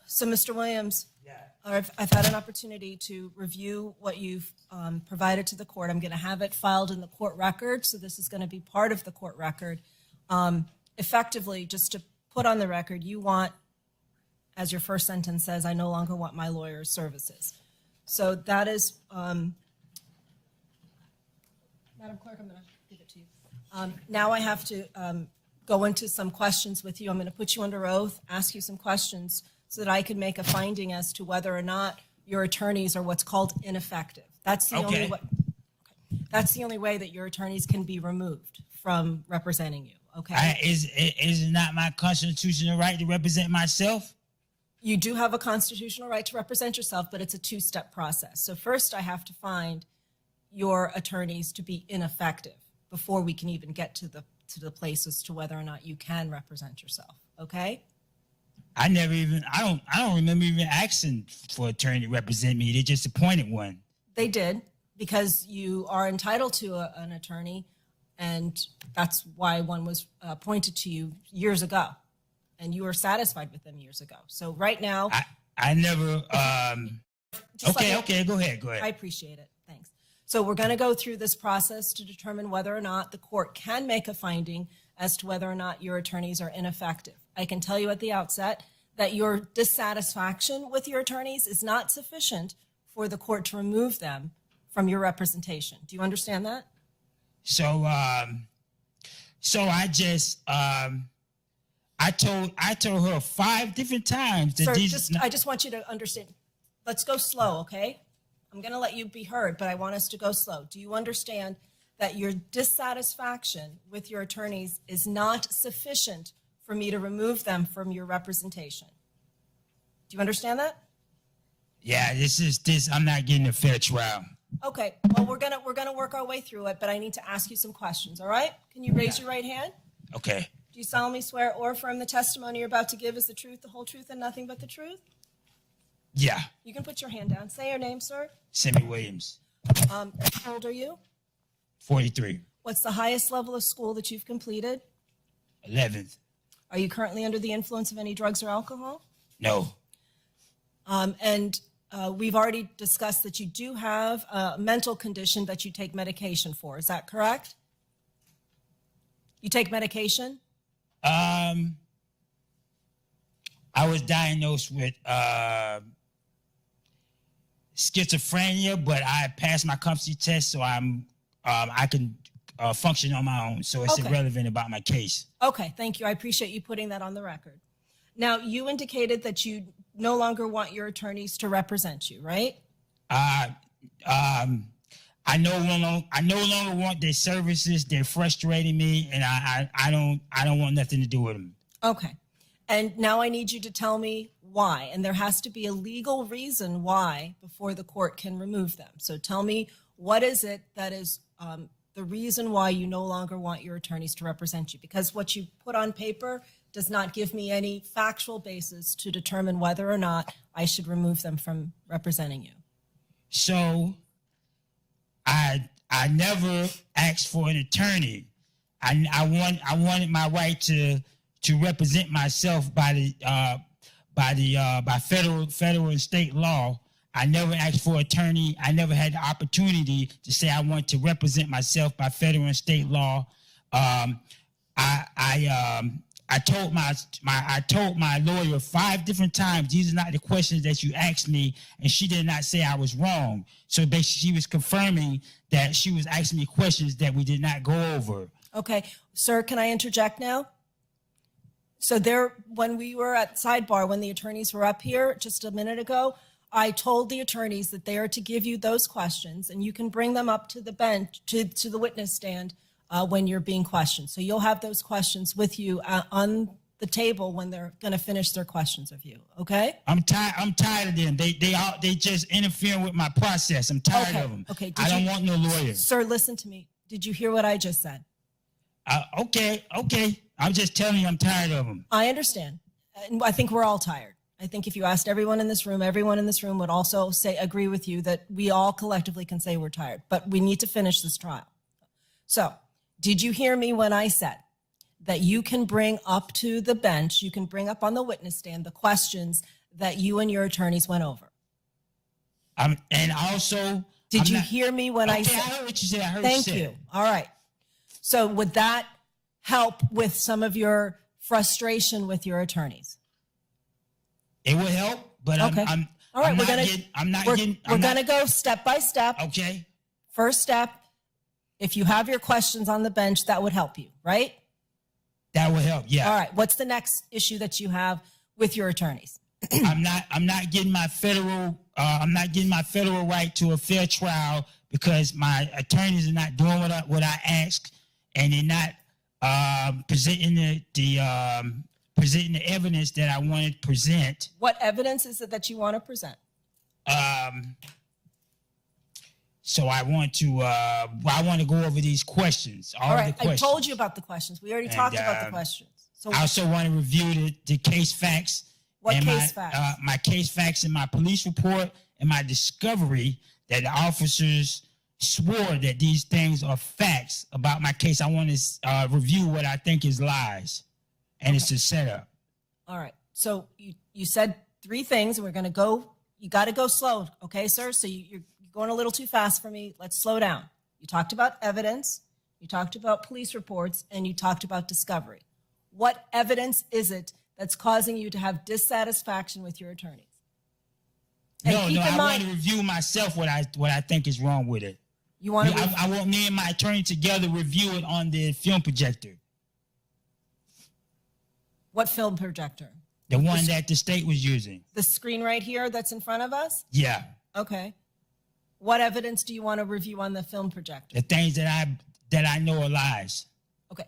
So, Mr. Williams, Yeah. I've had an opportunity to review what you've provided to the court. I'm going to have it filed in the court record, so this is going to be part of the court record. Effectively, just to put on the record, you want, as your first sentence says, I no longer want my lawyer's services. So that is, Madam Clerk, I'm going to give it to you. Now I have to go into some questions with you. I'm going to put you under oath, ask you some questions so that I can make a finding as to whether or not your attorneys are what's called ineffective. That's the only way. That's the only way that your attorneys can be removed from representing you. Okay. Is it not my constitutional right to represent myself? You do have a constitutional right to represent yourself, but it's a two-step process. So first I have to find your attorneys to be ineffective before we can even get to the place as to whether or not you can represent yourself. Okay? I don't remember even asking for an attorney to represent me. They just appointed one. They did, because you are entitled to an attorney, and that's why one was appointed to you years ago, and you were satisfied with them years ago. So right now, I never. Okay, go ahead. I appreciate it. Thanks. So we're going to go through this process to determine whether or not the court can make a finding as to whether or not your attorneys are ineffective. I can tell you at the outset that your dissatisfaction with your attorneys is not sufficient for the court to remove them from your representation. Do you understand that? So I just I told her 5 different times that Sir, I just want you to understand. Let's go slow, okay? I'm going to let you be heard, but I want us to go slow. Do you understand that your dissatisfaction with your attorneys is not sufficient for me to remove them from your representation? Do you understand that? Yeah, I'm not getting a fair trial. Okay, well, we're gonna work our way through it, but I need to ask you some questions, all right? Can you raise your right hand? Okay. Do you solemnly swear or affirm the testimony you're about to give is the truth, the whole truth, and nothing but the truth? Yeah. You can put your hand down. Say your name, sir. Semmie Williams. How old are you? 43. What's the highest level of school that you've completed? 11th. Are you currently under the influence of any drugs or alcohol? No. We've already discussed that you do have a mental condition that you take medication for. Is that correct? You take medication? I was diagnosed with schizophrenia, but I passed my competency test, so I can function on my own. So it's irrelevant about my case. Okay, thank you. I appreciate you putting that on the record. Now, you indicated that you no longer want your attorneys to represent you, right? I no longer want their services. They're frustrating me, and I don't want nothing to do with them. Okay. And now I need you to tell me why. And there has to be a legal reason why before the court can remove them. So tell me, what is it that is the reason why you no longer want your attorneys to represent you? Because what you put on paper does not give me any factual basis to determine whether or not I should remove them from representing you. So I never asked for an attorney. I wanted my right to represent myself by federal and state law. I never asked for an attorney. I never had the opportunity to say I want to represent myself by federal and state law. I told my lawyer 5 different times, these are not the questions that you asked me, and she did not say I was wrong. So basically, she was confirming that she was asking me questions that we did not go over. Okay, sir, can I interject now? So when we were at sidebar, when the attorneys were up here just a minute ago, I told the attorneys that they are to give you those questions, and you can bring them up to the bench, to the witness stand when you're being questioned. So you'll have those questions with you on the table when they're going to finish their questions of you. Okay? I'm tired of them. They just interfering with my process. I'm tired of them. Okay. I don't want no lawyers. Sir, listen to me. Did you hear what I just said? Okay. I'm just telling you I'm tired of them. I understand. And I think we're all tired. I think if you asked everyone in this room would also agree with you that we all collectively can say we're tired, but we need to finish this trial. So, did you hear me when I said that you can bring up to the bench, you can bring up on the witness stand the questions that you and your attorneys went over? And also, Did you hear me when I said? I heard what you said. I heard what you said. Thank you. All right. So would that help with some of your frustration with your attorneys? It will help, but Okay. All right, we're gonna go step by step. Okay. First step, if you have your questions on the bench, that would help you, right? That will help. Yeah. All right. What's the next issue that you have with your attorneys? I'm not getting my federal right to a fair trial because my attorneys are not doing what I asked, and they're not presenting the evidence that I wanted to present. What evidence is it that you want to present? So I want to go over these questions. All right. the questions. I told you about the questions. We already talked about the questions. So I also want to review the case facts. What case facts? My case facts in my police report and my discovery that the officers swore that these things are facts about my case. I want to review what I think is lies, and it's a setup. All right. So you said three things, and we're going to go. You got to go slow, okay, sir? So you're going a little too fast for me. Let's slow down. You talked about evidence, you talked about police reports, and you talked about discovery. What evidence is it that's causing you to have dissatisfaction with your attorneys? And I want to review myself what I think is wrong with it. You want to? I want me and my attorney together review it on the film projector. What film projector? The one that the state was using. The screen right here that's in front of us? Yeah. Okay. What evidence do you want to review on the film projector? The things that I know are lies. Okay.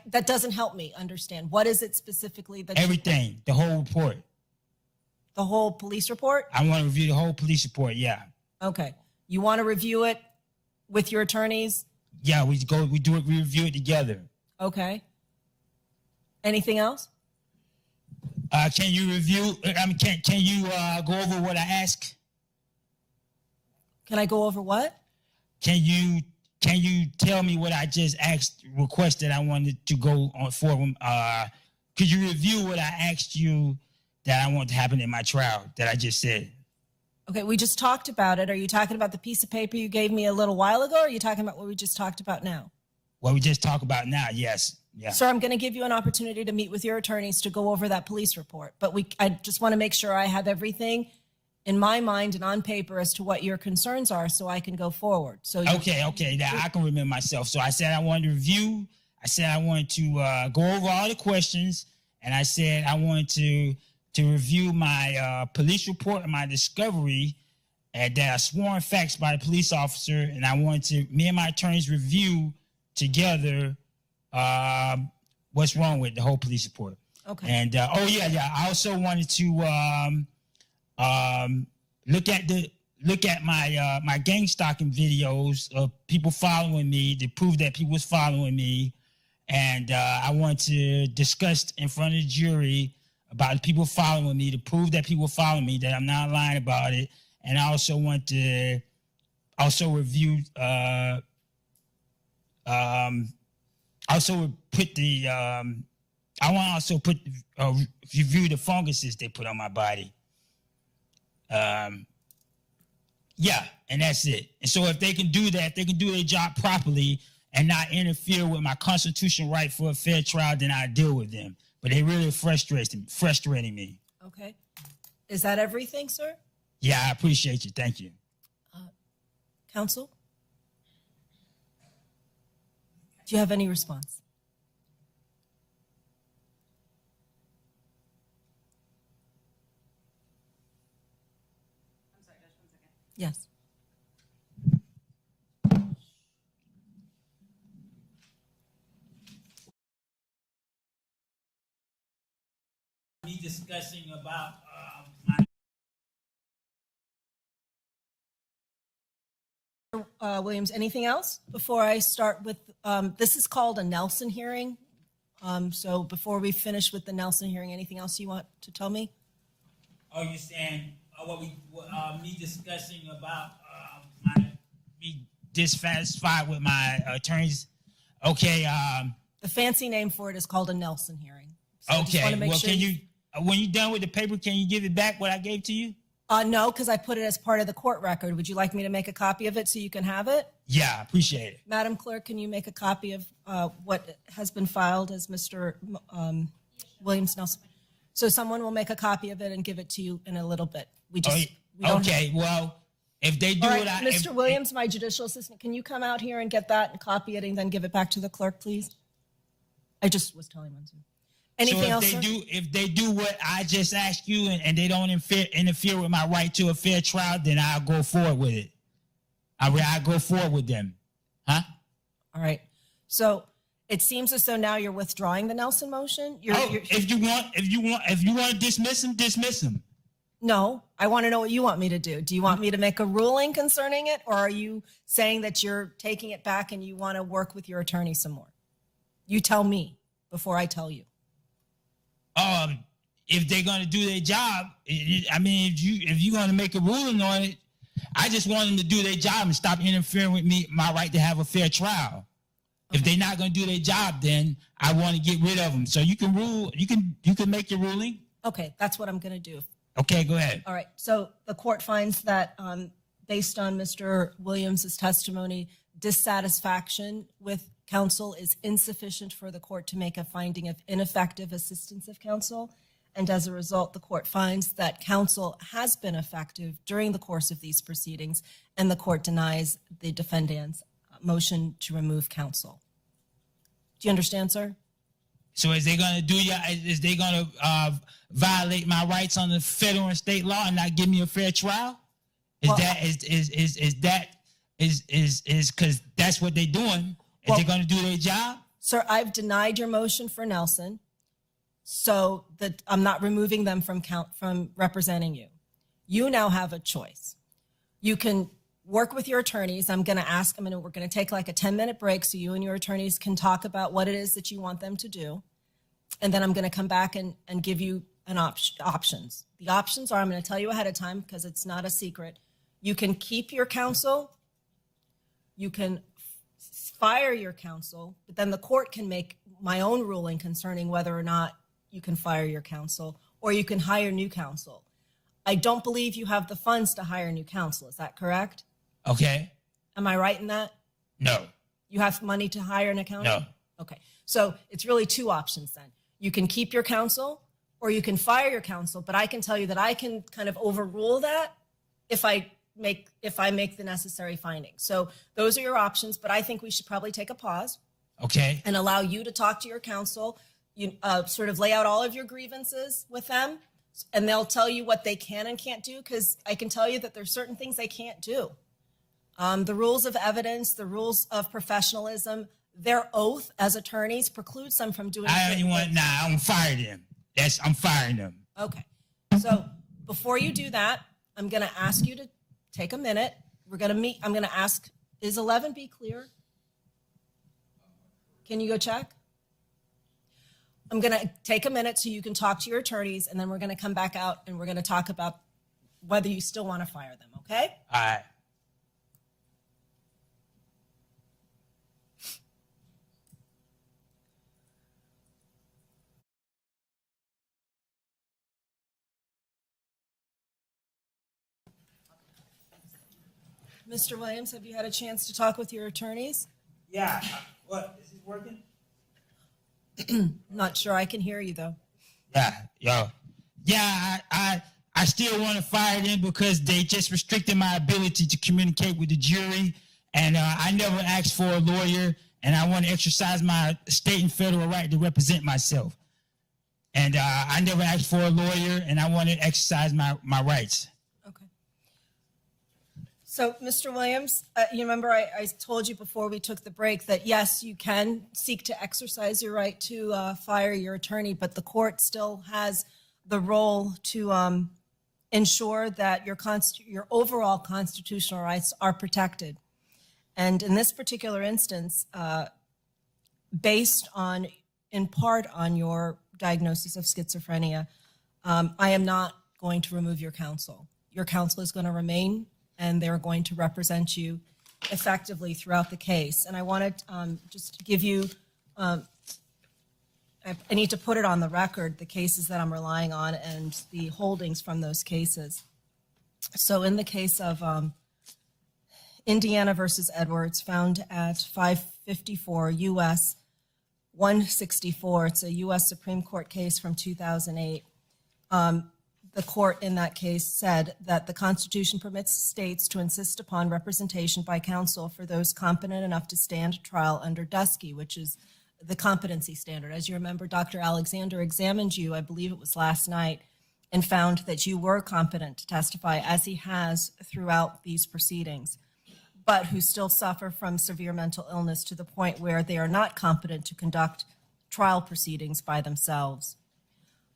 That doesn't help me understand. What is it specifically that everything, the whole report. The whole police report? I want to review the whole police report, yeah. Okay. You want to review it with your attorneys? Yeah, we review it together. Okay. Anything else? Can you review? Can you go over what I asked? Can I go over what? Can you tell me what I just requested I wanted to go on for? Could you review what I asked you that I want to happen in my trial that I just said? Okay, we just talked about it. Are you talking about the piece of paper you gave me a little while ago, or are you talking about what we just talked about now? What we just talked about now, yes. Yeah. Sir, I'm going to give you an opportunity to meet with your attorneys to go over that police report. But I just want to make sure I have everything in my mind and on paper as to what your concerns are so I can go forward. So Okay. Now I can remember myself. So I said I wanted to review. I said I wanted to go over all the questions. And I said I wanted to review my police report and my discovery that are sworn facts by the police officer. And I wanted me and my attorneys review together what's wrong with the whole police report. Okay. And I also wanted to look at my gang stalking videos of people following me to prove that people was following me, and I want to discuss in front of the jury about people following me to prove that people following me, that I'm not lying about it. And I also want to review review the funguses they put on my body. And that's it. And so if they can do that, they can do their job properly and not interfere with my constitutional right for a fair trial, then I deal with them. But they really frustrating me. Okay. Is that everything, sir? Yeah, I appreciate you. Thank you. Counsel? Do you have any response? I'm sorry, just 1 second. Yes. Me discussing about Williams, anything else before I start with, this is called a Nelson hearing. So before we finish with the Nelson hearing, anything else you want to tell me? Are you saying me discussing about me dissatisfied with my attorneys? Okay. The fancy name for it is called a Nelson hearing. So I just Okay. want to make Well, sure can you when you're done with the paper, can you give it back what I gave to you? No, because I put it as part of the court record. Would you like me to make a copy of it so you can have it? Yeah, I appreciate it. Madam Clerk, can you make a copy of what has been filed as Mr. Williams Nelson? So someone will make a copy of it and give it to you in a little bit. We don't Okay, well, if they do All right, it, Mr. Williams, my judicial assistant, can you come out here and get that and copy it and then give it back to the clerk, please? I just was telling one. Anything else, sir? If they do what I just asked you and they don't interfere with my right to a fair trial, then I'll go forward with it. I'll go forward with them. Huh? All right. So it seems as though now you're withdrawing the Nelson motion. If you want to dismiss him, dismiss him. No, I want to know what you want me to do. Do you want me to make a ruling concerning it, or are you saying that you're taking it back and you want to work with your attorney some more? You tell me before I tell you. If they're gonna do their job, I mean, if you're gonna make a ruling on it, I just want them to do their job and stop interfering with my right to have a fair trial. Okay. If they're not gonna do their job, then I want to get rid of them. So you can rule. You can make your ruling. Okay, that's what I'm gonna do. Okay, go ahead. All right. So the court finds that based on Mr. Williams's testimony, dissatisfaction with counsel is insufficient for the court to make a finding of ineffective assistance of counsel. And as a result, the court finds that counsel has been effective during the course of these proceedings, and the court denies the defendant's motion to remove counsel. Do you understand, sir? So is they going to violate my rights under federal and state law and not give me a fair trial? Is because that's what they're doing? Is they going to do their job? Sir, I've denied your motion for Nelson, so that I'm not removing them from representing you. You now have a choice. You can work with your attorneys. We're going to take like a 10-minute break so you and your attorneys can talk about what it is that you want them to do. And then I'm going to come back and give you options. The options are, I'm going to tell you ahead of time because it's not a secret. You can keep your counsel. You can fire your counsel, but then the court can make my own ruling concerning whether or not you can fire your counsel, or you can hire new counsel. I don't believe you have the funds to hire new counsel. Is that correct? Okay. Am I right in that? No. You have money to hire an accountant? No. Okay. So it's really two options then. You can keep your counsel or you can fire your counsel, but I can tell you that I can kind of overrule that if I make the necessary findings. So those are your options, but I think we should probably take a pause. Okay. And allow you to talk to your counsel, sort of lay out all of your grievances with them, and they'll tell you what they can and can't do, because I can tell you that there's certain things they can't do. The rules of evidence, the rules of professionalism, their oath as attorneys precludes them from doing I'm firing them. I'm firing them. Okay. So before you do that, I'm going to ask you to take a minute. We're going to meet. I'm going to ask, is 11B clear? Can you go check? I'm going to take a minute so you can talk to your attorneys, and then we're going to come back out and we're going to talk about whether you still want to fire them, okay? All right. Mr. Williams, have you had a chance to talk with your attorneys? Yeah. What? Is this working? Not sure. I can hear you though. Yeah, I still want to fire them because they just restricted my ability to communicate with the jury, and I never asked for a lawyer, and I want to exercise my state and federal right to represent myself. And I never asked for a lawyer, and I want to exercise my rights. Okay. So, Mr. Williams, you remember I told you before we took the break that, yes, you can seek to exercise your right to fire your attorney, but the court still has the role to ensure that your overall constitutional rights are protected. And in this particular instance, based on, in part on your diagnosis of schizophrenia, I am not going to remove your counsel. Your counsel is going to remain, and they're going to represent you effectively throughout the case. And I want to just give you I need to put it on the record, the cases that I'm relying on and the holdings from those cases. So in the case of Indiana versus Edwards, found at 554 U.S. 164, it's a U.S. Supreme Court case from 2008. The court in that case said that the Constitution permits states to insist upon representation by counsel for those competent enough to stand trial under Dusky, which is the competency standard. As you remember, Dr. Alexander examined you, I believe it was last night, and found that you were competent to testify, as he has throughout these proceedings, but who still suffer from severe mental illness to the point where they are not competent to conduct trial proceedings by themselves.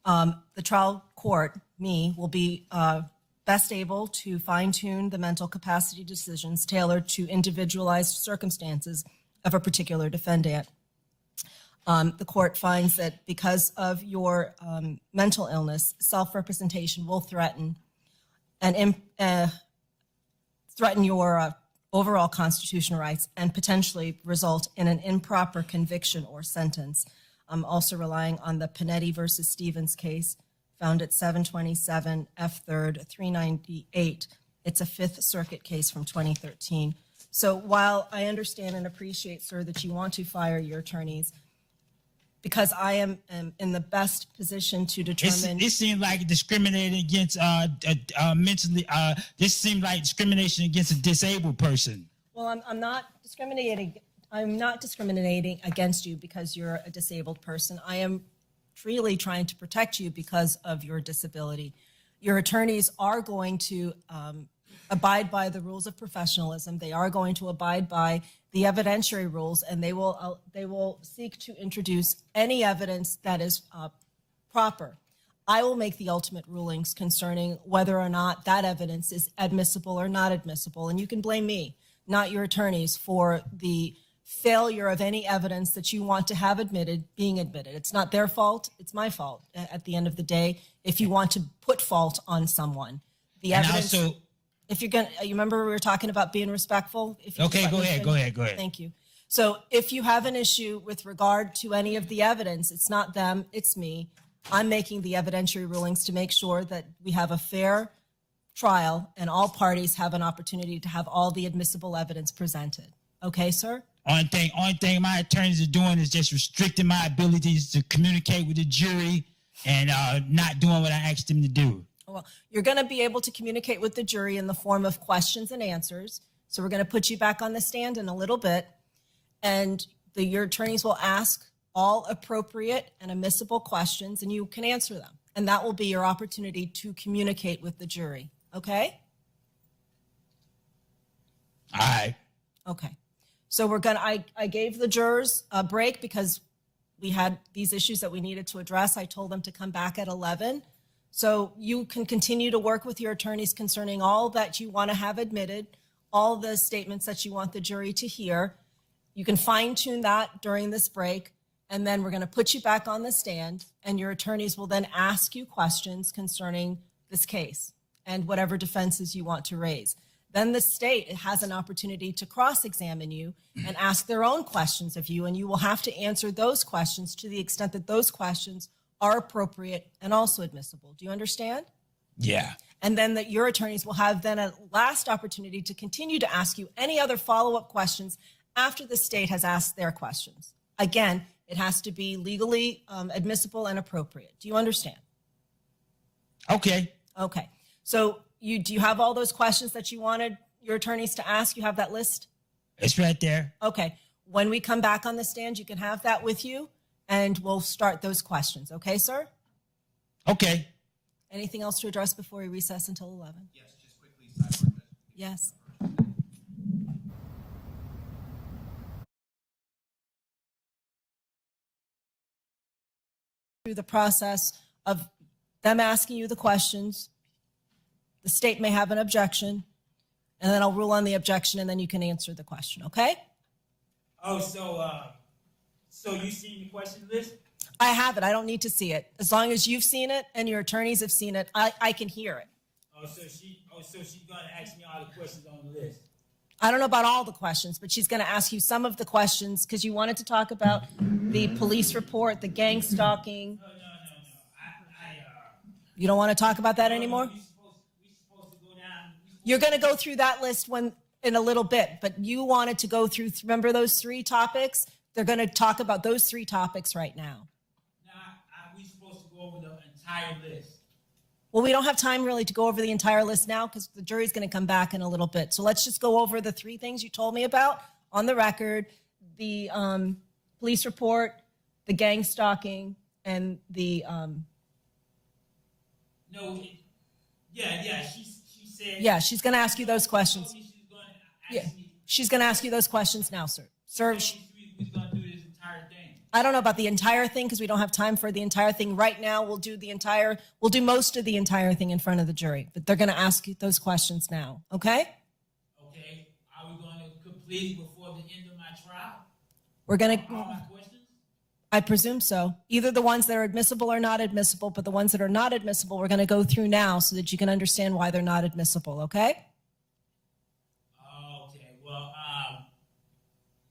The trial court, me, will be best able to fine-tune the mental capacity decisions tailored to individualized circumstances of a particular defendant. The court finds that because of your mental illness, self-representation will threaten your overall constitutional rights and potentially result in an improper conviction or sentence. I'm also relying on the Panetti versus Stevens case found at 727 F. 3rd 398. It's a Fifth Circuit case from 2013. So while I understand and appreciate, sir, that you want to fire your attorneys, because I am in the best position to determine. This seems like discriminating against mentally. This seems like discrimination against a disabled person. Well, I'm not discriminating. I'm not discriminating against you because you're a disabled person. I am really trying to protect you because of your disability. Your attorneys are going to abide by the rules of professionalism. They are going to abide by the evidentiary rules, and they will seek to introduce any evidence that is proper. I will make the ultimate rulings concerning whether or not that evidence is admissible or not admissible, and you can blame me, not your attorneys, for the failure of any evidence that you want to have admitted being admitted. It's not their fault, it's my fault at the end of the day if you want to put fault on someone. The evidence, and also, if you're gonna, you remember we were talking about being respectful? If you okay, go ahead. Thank you. So if you have an issue with regard to any of the evidence, it's not them, it's me. I'm making the evidentiary rulings to make sure that we have a fair trial and all parties have an opportunity to have all the admissible evidence presented. Okay, sir? Only thing my attorneys are doing is just restricting my abilities to communicate with the jury and not doing what I asked them to do. Well, you're going to be able to communicate with the jury in the form of questions and answers. So we're going to put you back on the stand in a little bit, and your attorneys will ask all appropriate and admissible questions, and you can answer them. And that will be your opportunity to communicate with the jury. Okay? All right. Okay. So I gave the jurors a break because we had these issues that we needed to address. I told them to come back at 11. So you can continue to work with your attorneys concerning all that you want to have admitted, all the statements that you want the jury to hear. You can fine tune that during this break. And then we're going to put you back on the stand, and your attorneys will then ask you questions concerning this case and whatever defenses you want to raise. Then the state has an opportunity to cross-examine you and ask their own questions of you, and you will have to answer those questions to the extent that those questions are appropriate and also admissible. Do you understand? Yeah. And then that your attorneys will have then a last opportunity to continue to ask you any other follow-up questions after the state has asked their questions. Again, it has to be legally admissible and appropriate. Do you understand? Okay. Okay. So do you have all those questions that you wanted your attorneys to ask? You have that list? It's right there. Okay. When we come back on the stand, you can have that with you, and we'll start those questions. Okay, sir? Okay. Anything else to address before we recess until 11? Yes, just quickly, sidebar. Yes. Through the process of them asking you the questions, the state may have an objection, and then I'll rule on the objection, and then you can answer the question, okay? Oh, so you seen the question list? I have it. I don't need to see it. As long as you've seen it and your attorneys have seen it, I can hear it. So she's gonna ask me all the questions on the list. I don't know about all the questions, but she's going to ask you some of the questions because you wanted to talk about the police report, the gang stalking. No. You don't want to talk about that anymore? We supposed to go down. You're going to go through that list in a little bit, but you wanted to go through, remember those 3 topics? They're going to talk about those 3 topics right now. We supposed to go over the entire list. Well, we don't have time really to go over the entire list now because the jury's going to come back in a little bit. So let's just go over the 3 things you told me about on the record, the police report, the gang stalking, and the... She said... Yeah, she's going to ask you those questions. She's going to ask you those questions now, sir. Sir, We're going to do this entire thing. I don't know about the entire thing because we don't have time for the entire thing right now. We'll do most of the entire thing in front of the jury, but they're going to ask you those questions now. Okay? Okay. Are we going to complete it before the end of my trial? We're going All my to, questions? I presume so. Either the ones that are admissible or not admissible, but the ones that are not admissible, we're going to go through now so that you can understand why they're not admissible. Okay? Okay. Well,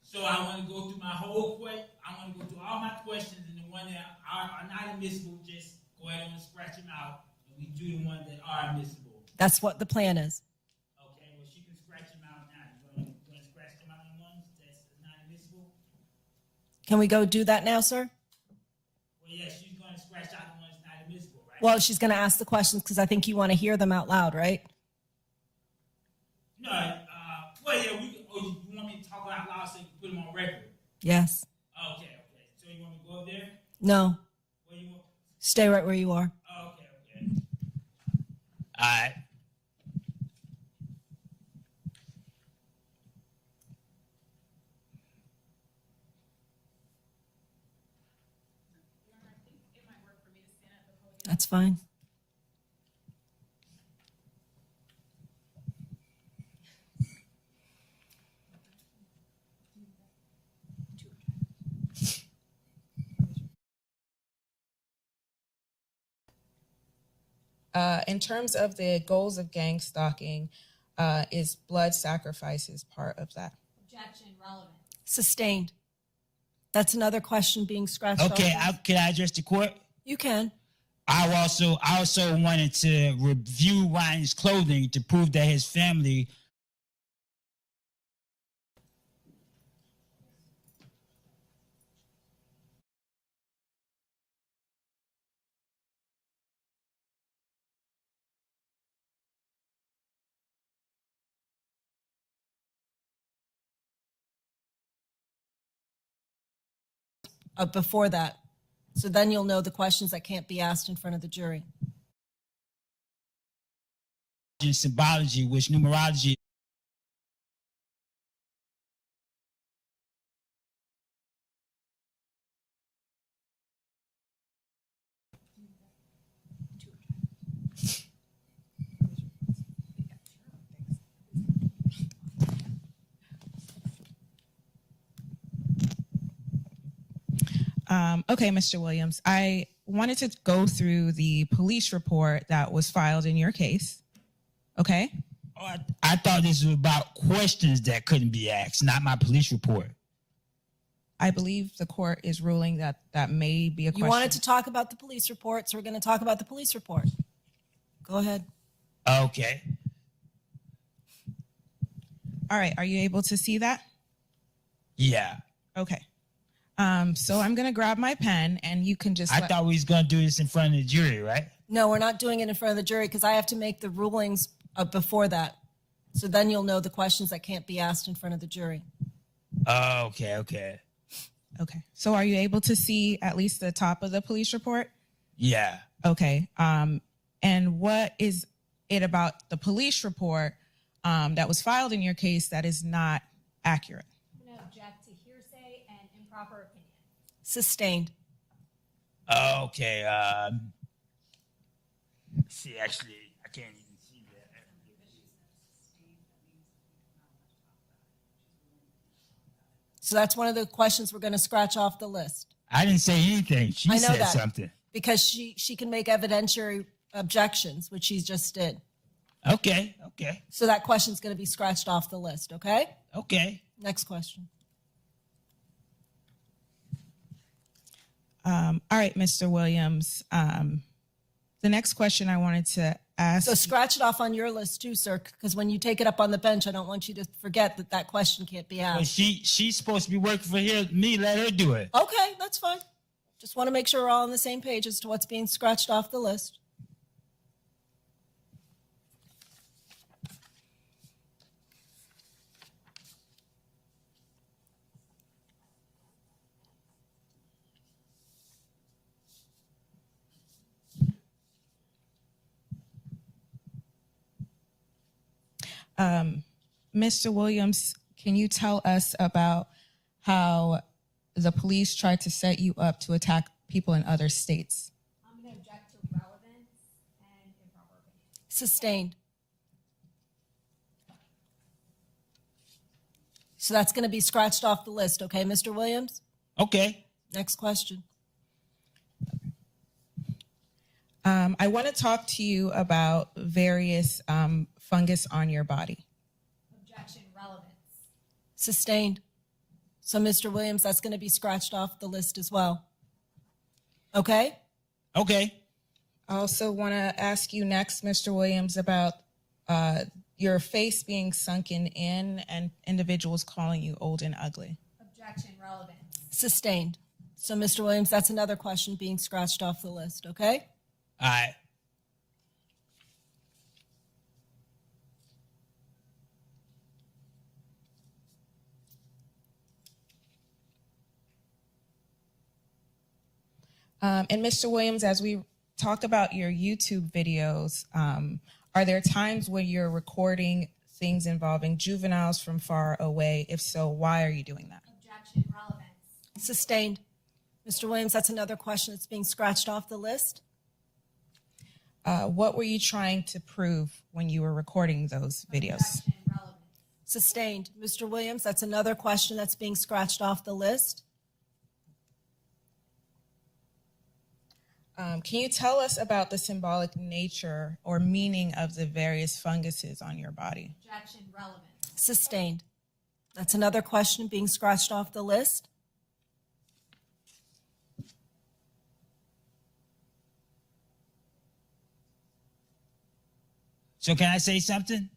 so I want to go through my whole I want to go through all my questions, and the ones that are not admissible, just go ahead and scratch them out, and we do the ones that are admissible. That's what the plan is. Okay. Well, she can scratch them out now. You going to scratch them out on the ones that's not admissible? Can we go do that now, sir? Well, yeah, she's going to scratch out the ones not admissible, right? Well, she's going to ask the questions because I think you want to hear them out loud, right? No. Well, yeah. You want me to talk out loud so you can put them on record? Yes. Okay. So you want me to go up there? No. Where you want? Stay right where you are. Okay. All right. That's fine. In terms of the goals of gang stalking, is blood sacrifices part of that? Objection, relevant. Sustained. That's another question being scratched Okay. off. Can I address the court? You can. I also wanted to review Ryan's clothing to prove that his family Before that. So then you'll know the questions that can't be asked in front of the jury. in symbology, which numerology Okay, Mr. Williams, I wanted to go through the police report that was filed in your case. Okay? Oh, I thought this was about questions that couldn't be asked, not my police report. I believe the court is ruling that that may be a question. You wanted to talk about the police report, so we're going to talk about the police report. Go ahead. Okay. All right, are you able to see that? Yeah. Okay. So I'm going to grab my pen and you can just... I thought we was going to do this in front of the jury, right? No, we're not doing it in front of the jury because I have to make the rulings before that. So then you'll know the questions that can't be asked in front of the jury. Oh, okay. Okay. So are you able to see at least the top of the police report? Yeah. Okay. And what is it about the police report that was filed in your case that is not accurate? I'm going to object to hearsay and improper opinion. Sustained. Okay. See, actually, I can't even see that. So that's one of the questions we're going to scratch off the list. I didn't say anything. She I know said that. something. Because she can make evidentiary objections, which she just did. Okay. So that question's going to be scratched off the list, okay? Okay. Next question. All right, Mr. Williams. The next question I wanted to ask. So scratch it off on your list too, sir, because when you take it up on the bench, I don't want you to forget that that question can't be Well, asked. she's supposed to be working for me. Let her do it. Okay, that's fine. Just want to make sure we're all on the same page as to what's being scratched off the list. Mr. Williams, can you tell us about how the police tried to set you up to attack people in other states? I'm going to object to relevance and improper opinion. Sustained. So that's going to be scratched off the list, okay, Mr. Williams? Okay. Next question. I want to talk to you about various fungus on your body. Objection, relevance. Sustained. So, Mr. Williams, that's going to be scratched off the list as well. Okay? Okay. I also want to ask you next, Mr. Williams, about your face being sunken in and individuals calling you old and ugly. Objection, relevance. Sustained. So, Mr. Williams, that's another question being scratched off the list, okay? All right. And Mr. Williams, as we talk about your YouTube videos, are there times when you're recording things involving juveniles from far away? If so, why are you doing that? Objection, relevance. Sustained. Mr. Williams, that's another question that's being scratched off the list. What were you trying to prove when you were recording those videos? Objection, relevance. Sustained. Mr. Williams, that's another question that's being scratched off the list. Can you tell us about the symbolic nature or meaning of the various funguses on your body? Objection, relevance. Sustained. That's another question being scratched off the list. So can I say something?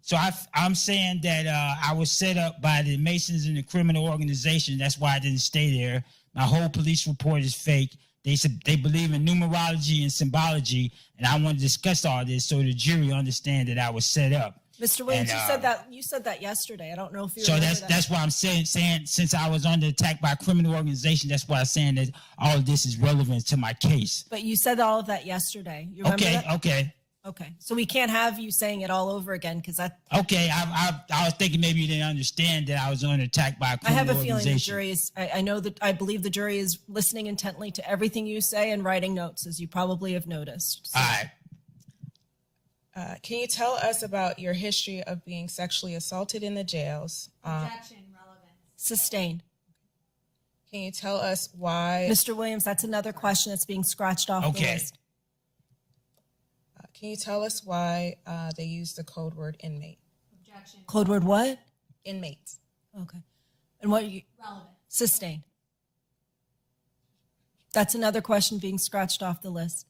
So I'm saying that I was set up by the Masons in the criminal organization. That's why I didn't stay there. My whole police report is fake. They said they believe in numerology and symbology, and I want to discuss all this so the jury understand that I was set up. Mr. Williams, And, you said that yesterday. I don't know if you So remember that's why I'm saying since I was under attack by a criminal organization, that's why I'm saying that all of this is relevant to my case. But you said all of that yesterday. You remember that? Okay. Okay. So we can't have you saying it all over again because that. Okay, I was thinking maybe you didn't understand that I was under attack by a I criminal have a organization. feeling the jury is. I know that I believe the jury is listening intently to everything you say and writing notes, as you probably have noticed. So, All right. Can you tell us about your history of being sexually assaulted in the jails? Objection, relevance. sustained. Can you tell us why? Mr. Williams, that's another question that's being scratched off the Okay. list. Can you tell us why they use the code word inmate? Objection, Code word what? Inmate. Okay. And what you relevant. sustained. That's another question being scratched off the list.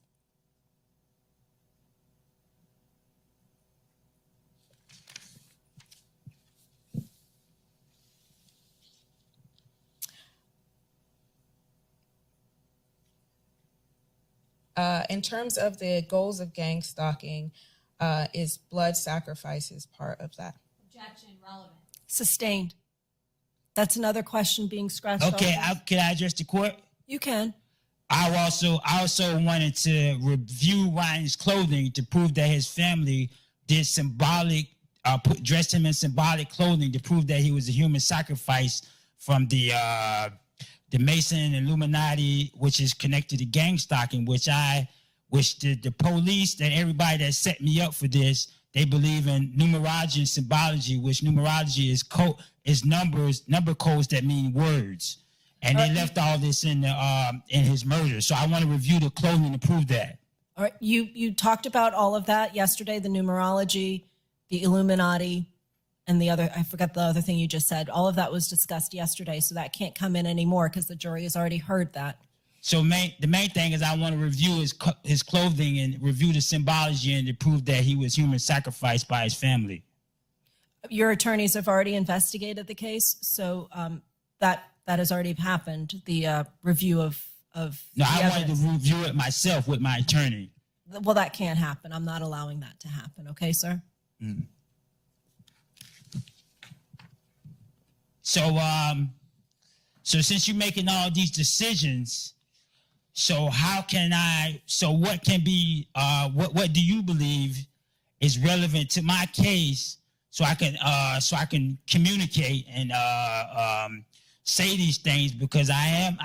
In terms of the goals of gang stalking, is blood sacrifices part of that? Objection, relevant. Sustained. That's another question being scratched Okay, off. can I address the court? You can. I also wanted to review Ryan's clothing to prove that his family did dressed him in symbolic clothing to prove that he was a human sacrifice from the Mason and Illuminati, which is connected to gang stalking, which the police and everybody that set me up for this, they believe in numerology and symbology, which numerology is number codes that mean words. And they left all this in his murder. So I want to review the clothing to prove that. All right, you talked about all of that yesterday, the numerology, the Illuminati, and the other, I forgot the other thing you just said. All of that was discussed yesterday, so that can't come in anymore because the jury has already heard that. So the main thing is I want to review his clothing and review the symbology and to prove that he was human sacrificed by his family. Your attorneys have already investigated the case, so that has already happened, the review of No, the I wanted evidence. to review it myself with my attorney. Well, that can't happen. I'm not allowing that to happen. Okay, sir? So, so since you're making all these decisions, so what can be, what do you believe is relevant to my case so I can communicate and say these things, because I am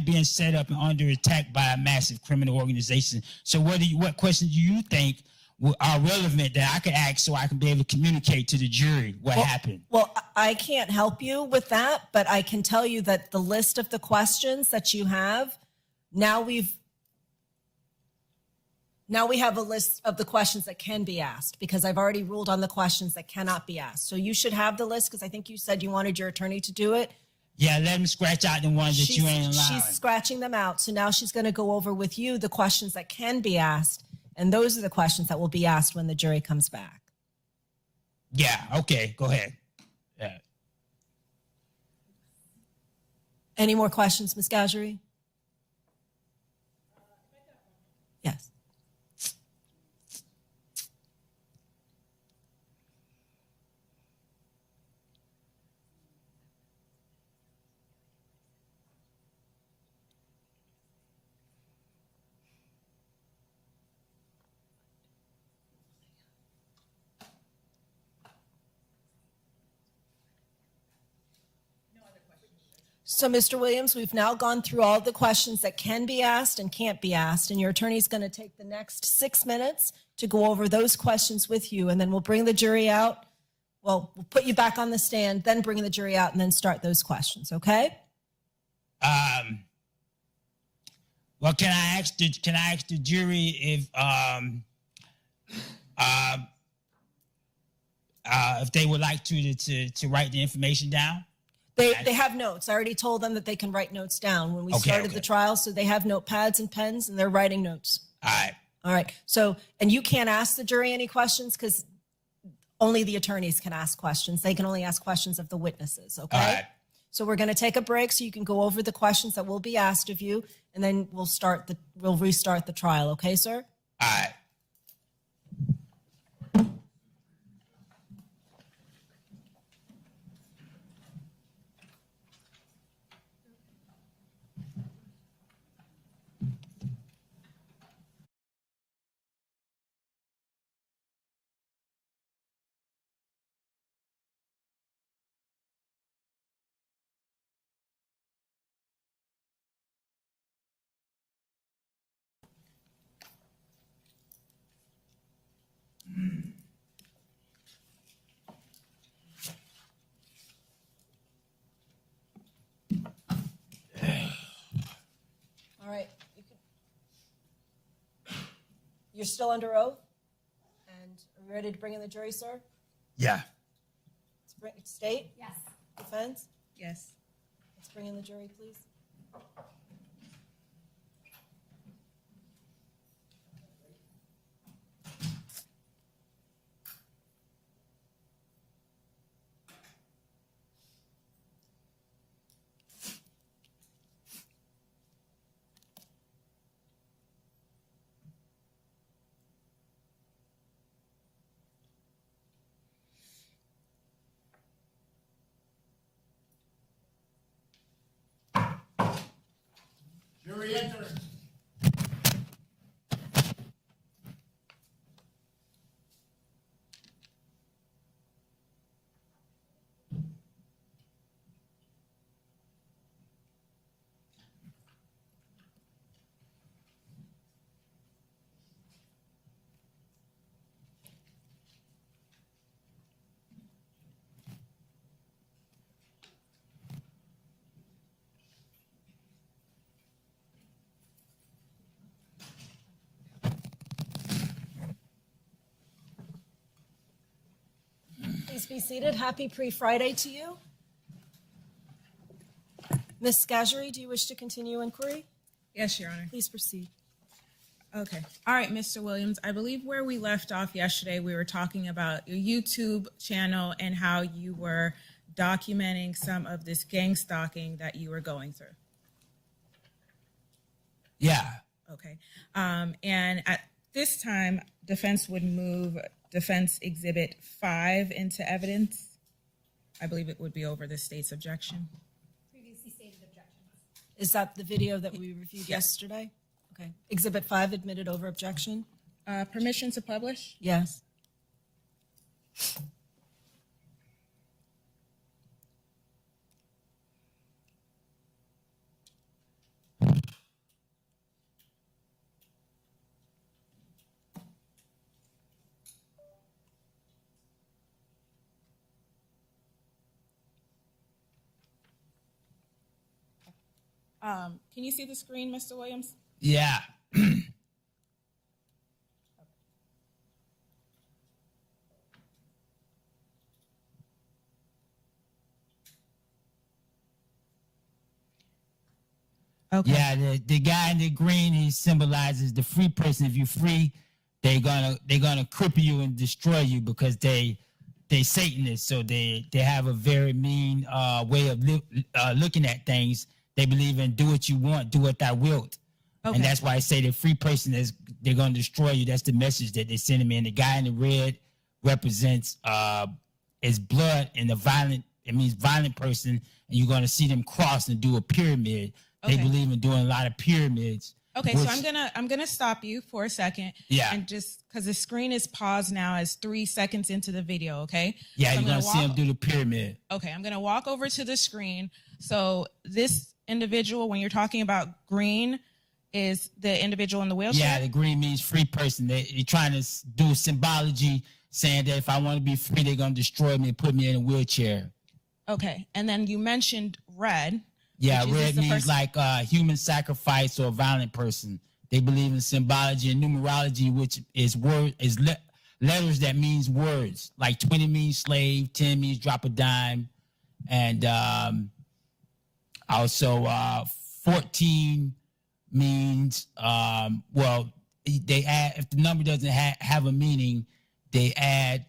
being set up and under attack by a massive criminal organization. So what questions do you think are relevant that I can ask so I can be able to communicate to the jury what happened? Well, I can't help you with that, but I can tell you that the list of the questions that you have, now we have a list of the questions that can be asked, because I've already ruled on the questions that cannot be asked. So you should have the list, because I think you said you wanted your attorney to do it. Yeah, let him scratch out the ones that you ain't allowing. She's scratching them out. So now she's going to go over with you the questions that can be asked. And those are the questions that will be asked when the jury comes back. Yeah, okay, go ahead. Yeah. Any more questions, Ms. Gajari? Yes. So, Mr. Williams, we've now gone through all the questions that can be asked and can't be asked, and your attorney's going to take the next 6 minutes to go over those questions with you, and then we'll bring the jury out. Well, we'll put you back on the stand, then bring the jury out, and then start those questions, okay? Well, can I ask the jury if they would like to write the information down? They have notes. I already told them that they can write notes down when we started the trial, so they have notepads and pens, and they're writing notes. All right. All right. So, and you can't ask the jury any questions because only the attorneys can ask questions. They can only ask questions of the witnesses, okay? All right. So we're going to take a break so you can go over the questions that will be asked of you, and then we'll restart the trial, okay, sir? All right. All right. You're still under oath? And are you ready to bring in the jury, sir? Yeah. State? Yes. Defense? Yes. Let's bring in the jury, please. Jury enter. Please be seated. Happy pre-Friday to you. Ms. Scaggery, do you wish to continue inquiry? Yes, Your Honor. Please proceed. Okay. All right, Mr. Williams. I believe where we left off yesterday, we were talking about your YouTube channel and how you were documenting some of this gang stalking that you were going through. Yeah. Okay. And at this time, defense would move defense exhibit 5 into evidence. I believe it would be over the state's objection. Previously stated objections. Is that the video that we reviewed yesterday? Okay. Exhibit 5 admitted over objection? Permission to publish? Yes. Can you see the screen, Mr. Williams? Yeah. Okay. Yeah, the guy in the green, he symbolizes the free person. If you're free, they're gonna cripple you and destroy you because they Satanists. So they have a very mean way of looking at things. They believe in do what you want, do what thou wilt. Okay. And that's why I say the free person is they're gonna destroy you. That's the message that they send me. And the guy in the red represents is blood and it means violent person, and you're gonna see them cross and do a pyramid. They Okay. believe in doing a lot of pyramids. Okay, so I'm gonna stop you for a second. Yeah. And just because the screen is paused now as 3 seconds into the video, okay? Yeah, So you're I'm gonna see them do the pyramid. Okay, I'm gonna walk over to the screen. So this individual, when you're talking about green, is the individual in the wheelchair? Yeah, the green means free person. They're trying to do symbology, saying that if I want to be free, they're gonna destroy me and put me in a wheelchair. Okay, and then you mentioned red. Yeah, which is red the means person- like human sacrifice or a violent person. They believe in symbology and numerology, which is letters that means words. Like 20 means slave, 10 means drop a dime, and also 14 means they add, if the number doesn't have a meaning, they add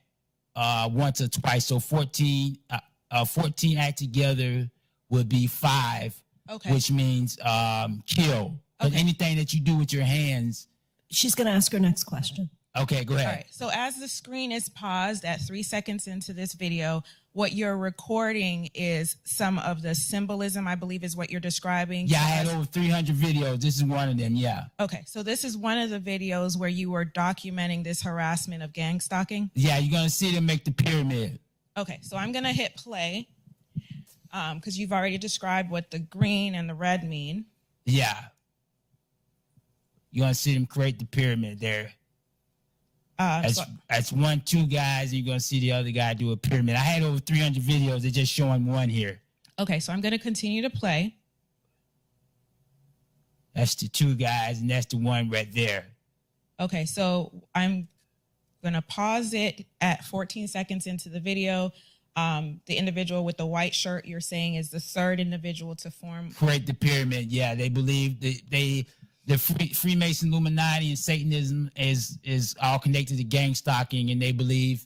once or twice. So 14 add together would be 5, Okay. which means kill. But Okay. anything that you do with your hands. She's going to ask her next question. Okay, go ahead. All right, so as the screen is paused at 3 seconds into this video, what you're recording is some of the symbolism, I believe is what you're describing. Yeah, I had over 300 videos. This is one of them, yeah. Okay, so this is one of the videos where you were documenting this harassment of gang stalking. Yeah, you're going to see them make the pyramid. Okay, so I'm gonna hit play because you've already described what the green and the red mean. Yeah. You're going to see them create the pyramid there. So- That's 1, 2 guys, and you're going to see the other guy do a pyramid. I had over 300 videos. They're just showing one here. okay, so I'm gonna continue to play. That's the 2 guys, and that's the one right there. Okay, so I'm gonna pause it at 14 seconds into the video. The individual with the white shirt you're saying is the third individual to form. Create the pyramid. Yeah, they believe the Freemason Illuminati and Satanism is all connected to gang stalking, and they believe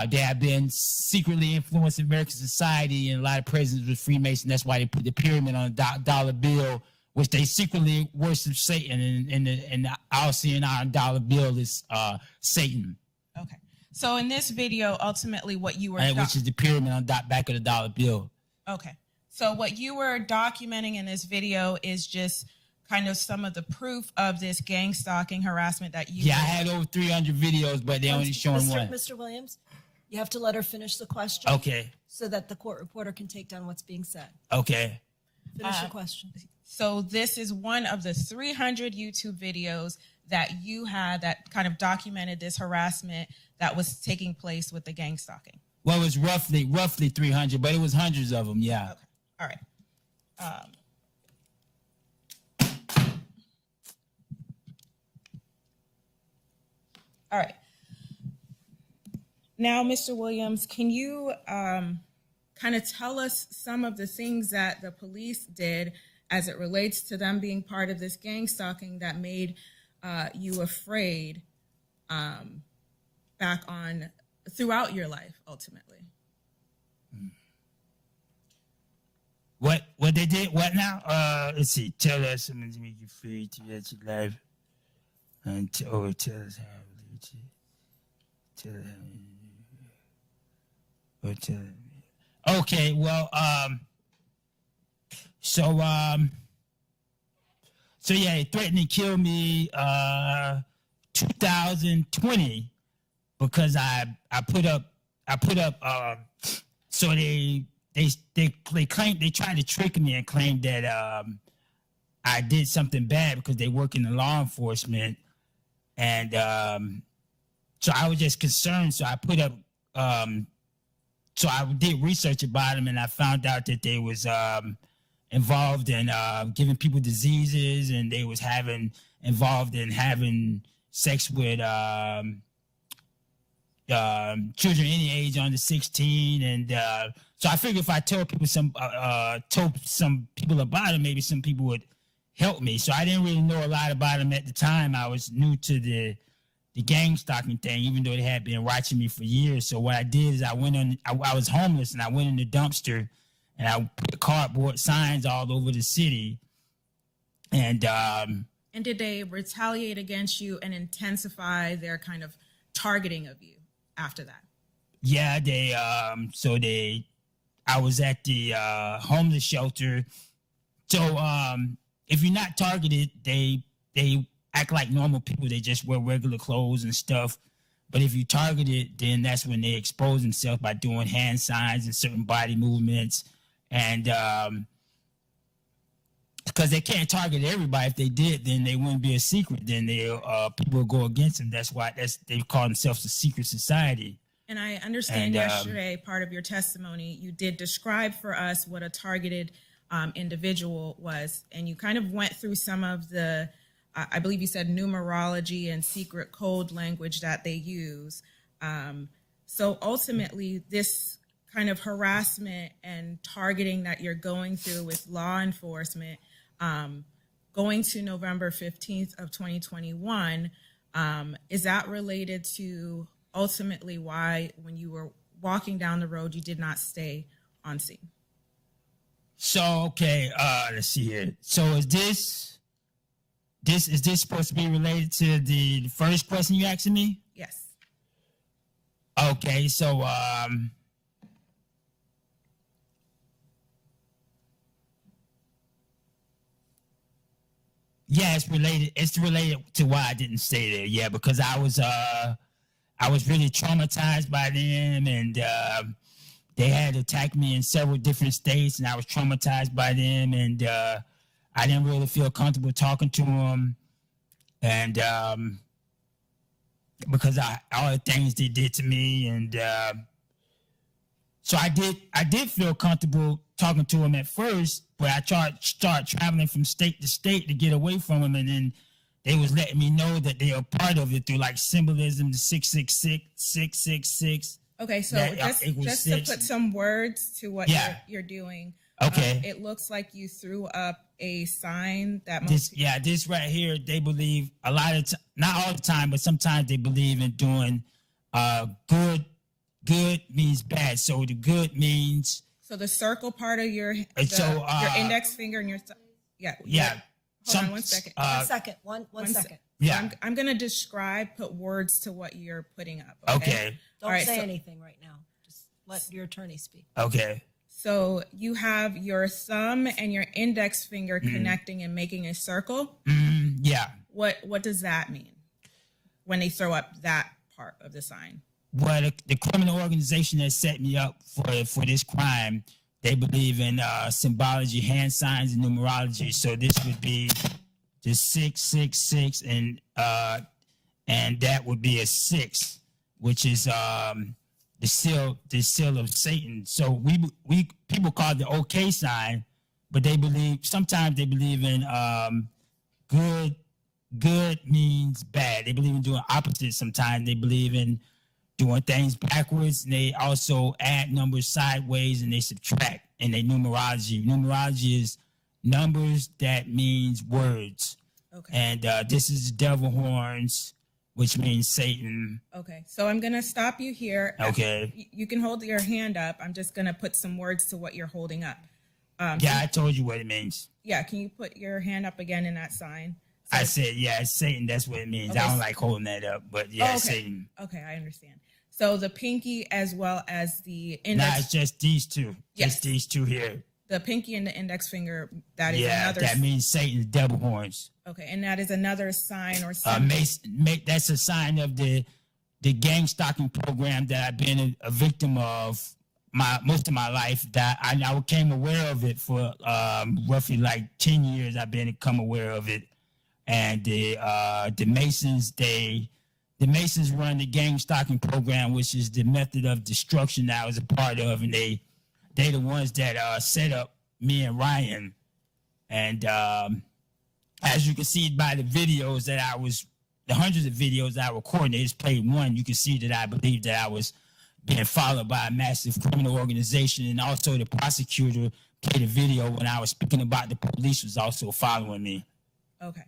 they have been secretly influencing American society, and a lot of presidents with Freemason. That's why they put the pyramid on a dollar bill, which they secretly worship Satan, and the our dollar bill is Satan. Okay, so in this video, ultimately what you were Which is the pyramid on the back of the dollar bill. okay, so what you were documenting in this video is just kind of some of the proof of this gang stalking harassment that you. Yeah, I had over 300 videos, but they're only showing one. Mr. Williams, you have to let her finish the question. Okay. So that the court reporter can take down what's being said. Okay. Finish your question. So this is one of the 300 YouTube videos that you had that kind of documented this harassment that was taking place with the gang stalking. Well, it was roughly 300, but it was hundreds of them. Yeah. Okay. All right. All right. Now, Mr. Williams, can you kind of tell us some of the things that the police did as it relates to them being part of this gang stalking that made you afraid back on throughout your life, ultimately? What they did? What now? Let's see. Tell us something to make you free to get your life, and tell us how. Tell us how. Okay. Well. So yeah, they threatened to kill me. 2020 because I put up. So they claimed, they tried to trick me and claim that I did something bad because they work in the law enforcement, and so I was just concerned. So I put up. So I did research about them, and I found out that they was involved in giving people diseases, and they was involved in having sex with children any age under 16, and so I figured if I told some people about it, maybe some people would help me. So I didn't really know a lot about them at the time. I was new to the gang stalking thing, even though they had been watching me for years. So what I did is I was homeless, and I went in the dumpster, and I put cardboard signs all over the city, and did they retaliate against you and intensify their kind of targeting of you after that? Yeah, I was at the homeless shelter. So if you're not targeted, they act like normal people. They just wear regular clothes and stuff. But if you targeted, then that's when they expose themselves by doing hand signs and certain body movements. And because they can't target everybody. If they did, then they wouldn't be a secret. Then people would go against them. That's why they call themselves a secret society. And I understand yesterday, part of your testimony, you did describe for us what a targeted individual was. And you kind of went through some of the, I believe you said, numerology and secret code language that they use. So ultimately, this kind of harassment and targeting that you're going through with law enforcement, going to November 15th of 2021, is that related to ultimately why, when you were walking down the road, you did not stay on scene? So, okay, let's see here. So is this supposed to be related to the first question you asked me? Yes. Okay, so yeah, it's related. It's related to why I didn't stay there. Yeah, because I was really traumatized by them, and they had attacked me in several different states, and I was traumatized by them, and I didn't really feel comfortable talking to them, and because all the things they did to me, and so I did feel comfortable talking to them at first, but I started traveling from state to state to get away from them, and then they was letting me know that they are part of it through like symbolism, the 666, 666. Okay, so just to put some words to what you're doing. Okay. It looks like you threw up a sign that this right here, they believe a lot of not all the time, but sometimes they believe in doing good means bad. So the good means, so the circle part of your your index finger and your Hold on 1 second. 1 second. One second. Yeah. So I'm gonna put words to what you're putting up. Okay. Don't say anything right now. Just let your attorney speak. Okay. So you have your thumb and your index finger connecting and making a circle. Yeah. What does that mean when they throw up that part of the sign? Well, the criminal organization that set me up for this crime, they believe in symbology, hand signs, and numerology. So this would be the 666, and that would be a 6, which is the seal of Satan. So we people call it the OK sign, but sometimes they believe in good means bad. They believe in doing opposites. Sometimes they believe in doing things backwards, and they also add numbers sideways and they subtract in their numerology. Numerology is numbers that means words. Okay. And this is devil horns, which means Satan. Okay. So I'm going to stop you here. Okay. You can hold your hand up. I'm just going to put some words to what you're holding up. Yeah, I told you what it means. Yeah. Can you put your hand up again in that sign? So I said, yeah, it's Satan. That's what it means. Okay. I don't like holding that up, but yeah, it's okay. Satan. Okay. I understand. So the pinky as well as the Nah, index. it's just these two. Yes. Just these two here. The pinky and the index finger. That is Yeah, another. that means Satan's devil horns. Okay. And that is another sign or symbol. That's a sign of the gang stalking program that I've been a victim of most of my life. That I became aware of it for roughly like 10 years. I've become aware of it, and the Masons run the gang stalking program, which is the method of destruction that I was a part of, and they the ones that set up me and Ryan, and as you can see by the videos that the hundreds of videos that I recorded, they just played one. You can see that I believe that I was being followed by a massive criminal organization, and also the prosecutor played a video when I was speaking about the police was also following me. Okay.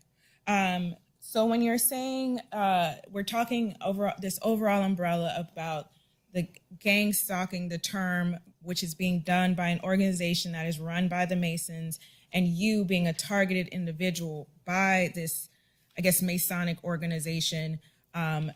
So when you're saying we're talking over this overall umbrella about the gang stalking, the term which is being done by an organization that is run by the Masons, and you being a targeted individual by this, I guess, Masonic organization. The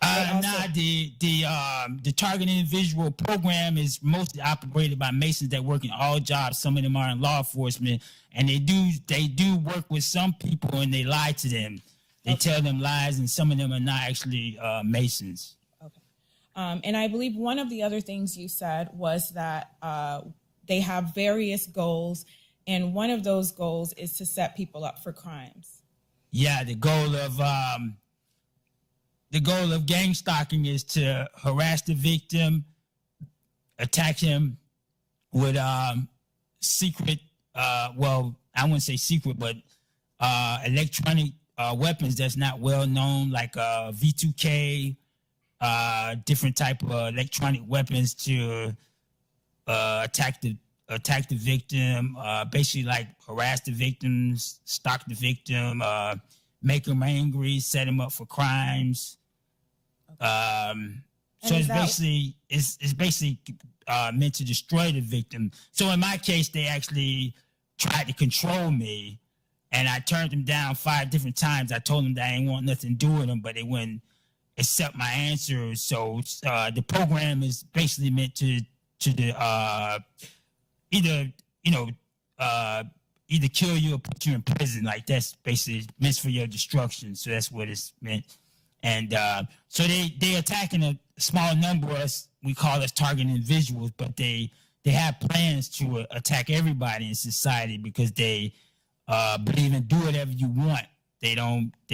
target individual program is mostly operated by Masons that work in all jobs. Some of them are in law enforcement, and they do work with some people, and they lie to them. They tell them lies, and some of them are not actually Masons. Okay. And I believe one of the other things you said was that they have various goals, and one of those goals is to set people up for crimes. Yeah, the goal of gang stalking is to harass the victim, attack him with secret, well, I wouldn't say secret, but electronic weapons that's not well known, like V2K, different type of electronic weapons to attack the victim, basically like harass the victims, stalk the victim, make them angry, set them up for crimes. So it's basically meant to destroy the victim. So in my case, they actually tried to control me, and I turned them down 5 different times. I told them that I didn't want nothing to do with them, but they wouldn't accept my answers. So the program is basically meant to either kill you or put you in prison. Like, that's basically meant for your destruction. So that's what it's meant. And so they attacking a small number of us. We call us target individuals, but they have plans to attack everybody in society because they believe in do whatever you want. They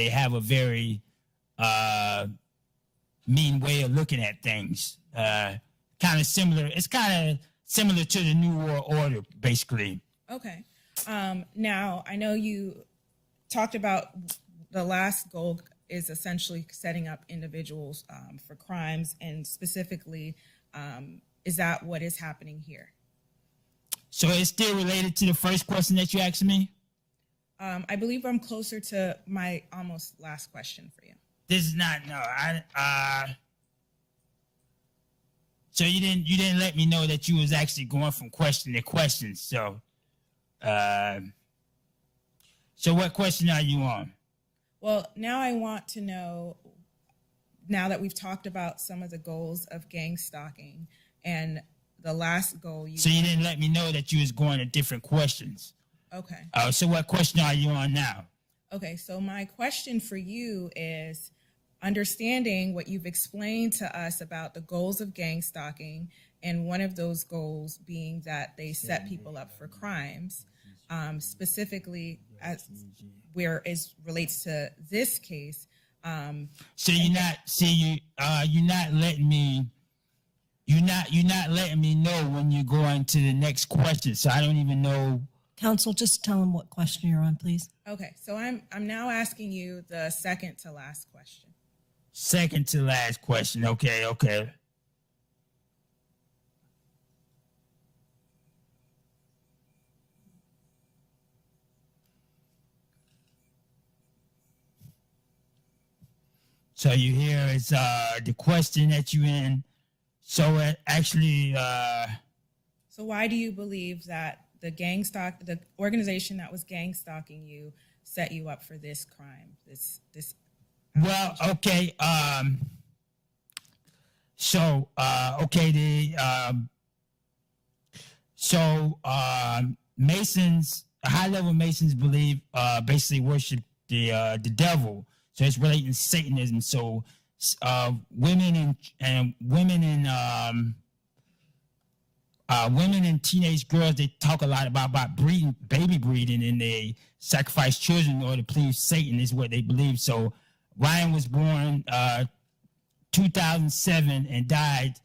have a very mean way of looking at things. Kind of similar. It's kind of similar to the New World Order, basically. Okay. Now, I know you talked about the last goal is essentially setting up individuals for crimes, and specifically, is that what is happening here? So it's still related to the first question that you asked me? I believe I'm closer to my almost last question for you. This is not, no, so you didn't let me know that you was actually going from question to question. So what question are you on? Well, now I want to know, now that we've talked about some of the goals of gang stalking and the last goal So you didn't let me know that you was going to different questions. Okay. So what question are you on now? Okay, so my question for you is, understanding what you've explained to us about the goals of gang stalking, and one of those goals being that they set people up for crimes, specifically as where it relates to this case. So you're not letting me know when you're going to the next question. So I don't even know. Counsel, just tell him what question you're on, please. Okay, so I'm now asking you the second to last question. Second to last question. Okay. So you hear it's the question that you in. So it actually, So why do you believe that the organization that was gang stalking you set you up for this crime? This. well, okay. So Masons, high level Masons believe basically worship the devil. So it's relating to Satanism. So women and teenage girls, they talk a lot about breeding, baby breeding, and they sacrifice children in order to please Satan is what they believe. So Ryan was born 2007 and died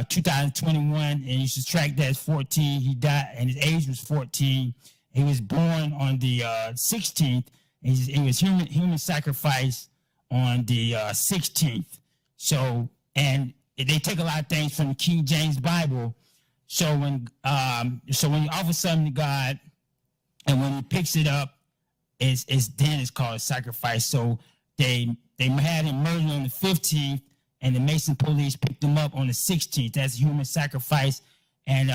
2021, and you subtract that as 14. He died, and his age was 14. He was born on the 16th. And he was human sacrifice on the 16th. So, and they take a lot of things from the King James Bible. So when you offer something to God, and when He picks it up, it's called a sacrifice. So they had him murdered on the 15th, and the Mason police picked him up on the 16th. That's human sacrifice, and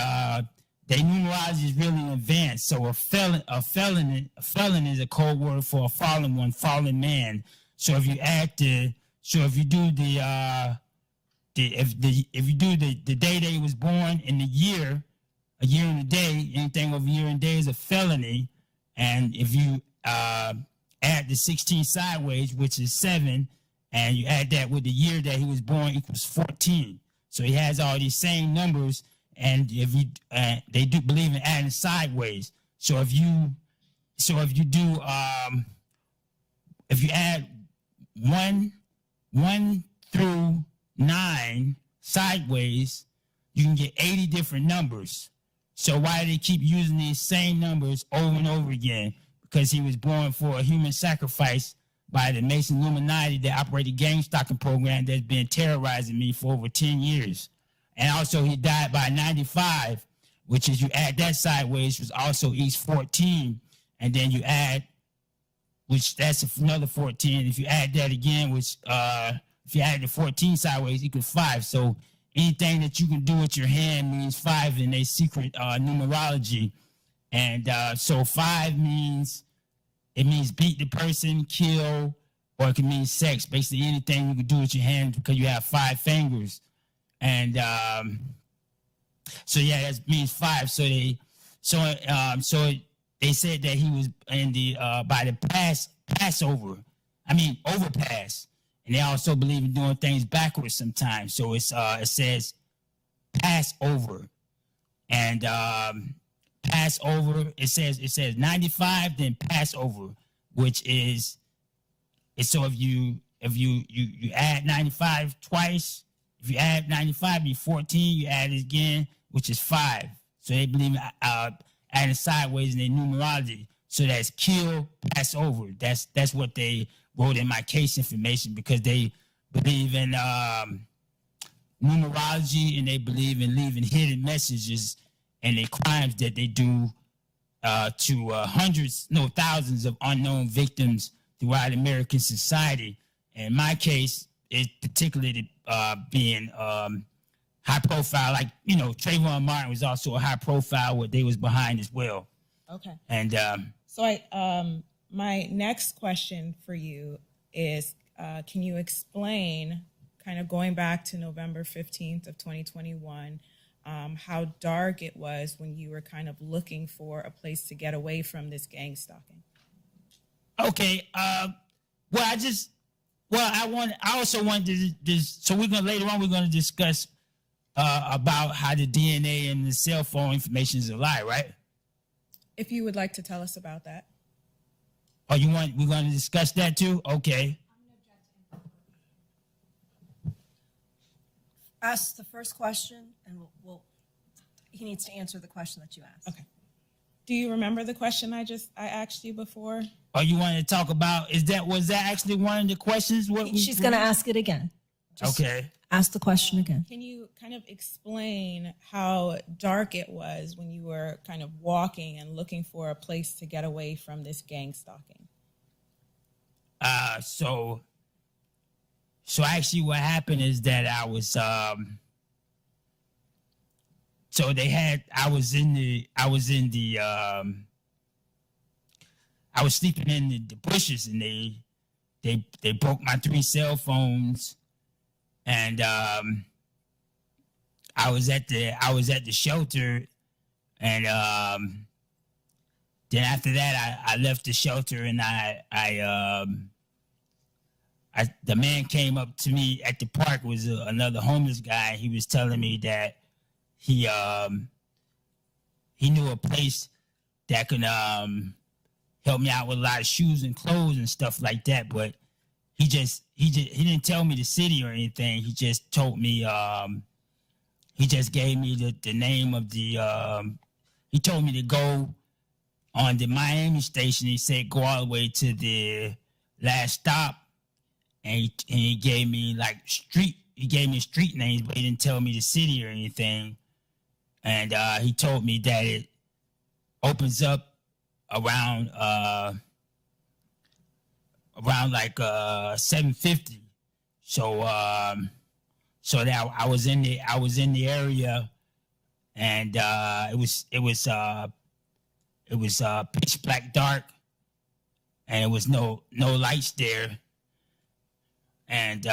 their numerology is really advanced. So a felon is a code word for a fallen one, fallen man. So if you do the day that he was born and the year, a year and a day, anything over a year and a day is a felony. And if you add the 16 sideways, which is 7, and you add that with the year that he was born, equals 14. So he has all these same numbers, and if you they do believe in adding sideways. So if you add 1 through 9 sideways, you can get 80 different numbers. So why do they keep using these same numbers over and over again? Because he was born for a human sacrifice by the Mason Illuminati that operate a gang stalking program that's been terrorizing me for over 10 years. And also he died by 95, which is you add that sideways, was also each 14. And then you add, which that's another 14. If you add that again, which if you add the 14 sideways, equals 5. So anything that you can do with your hand means 5 in a secret numerology. And so 5 means beat the person, kill, or it can mean sex. Basically anything you can do with your hand because you have 5 fingers. And so yeah, that means 5. So they said that he was in the by the Passover. Overpass. And they also believe in doing things backwards sometimes. So it says Passover. And Passover, it says 95, then Passover, which is so if you add 95 twice, if you add 95, you 14, you add it again, which is 5. So they believe in adding sideways in their numerology. So that's kill, Passover. That's what they wrote in my case information, because they believe in numerology, and they believe in leaving hidden messages and the crimes that they do to thousands of unknown victims throughout American society. In my case, it's particularly being high profile, like, Trayvon Martin was also a high profile, what they was behind as well. Okay. And so my next question for you is, can you explain, kind of going back to November 15th of 2021, how dark it was when you were kind of looking for a place to get away from this gang stalking? Okay. I also wanted to so later on we're gonna discuss about how the DNA and the cell phone information is a lie, right? If you would like to tell us about that. Oh, we're gonna discuss that too? Okay. Ask the first question, and he needs to answer the question that you asked. Okay. Do you remember the question I asked you before? Oh, you wanted to talk about, was that actually one of the questions? She's going to ask it again. Just okay. Ask the question again. Can you kind of explain how dark it was when you were kind of walking and looking for a place to get away from this gang stalking? So So actually what happened is that I was I was sleeping in the bushes, and they broke my 3 cell phones, and I was at the shelter, and then after that I left the shelter, and the man came up to me at the park. Was another homeless guy. He was telling me that he knew a place that could help me out with a lot of shoes and clothes and stuff like that. But he didn't tell me the city or anything. He just told me he just gave me the name of the he told me to go on the Miami station. He said go all the way to the last stop. And he gave me street names, but he didn't tell me the city or anything. And he told me that it opens up around 7:50. So that I was in the area, and it was pitch black dark, and it was no lights there. And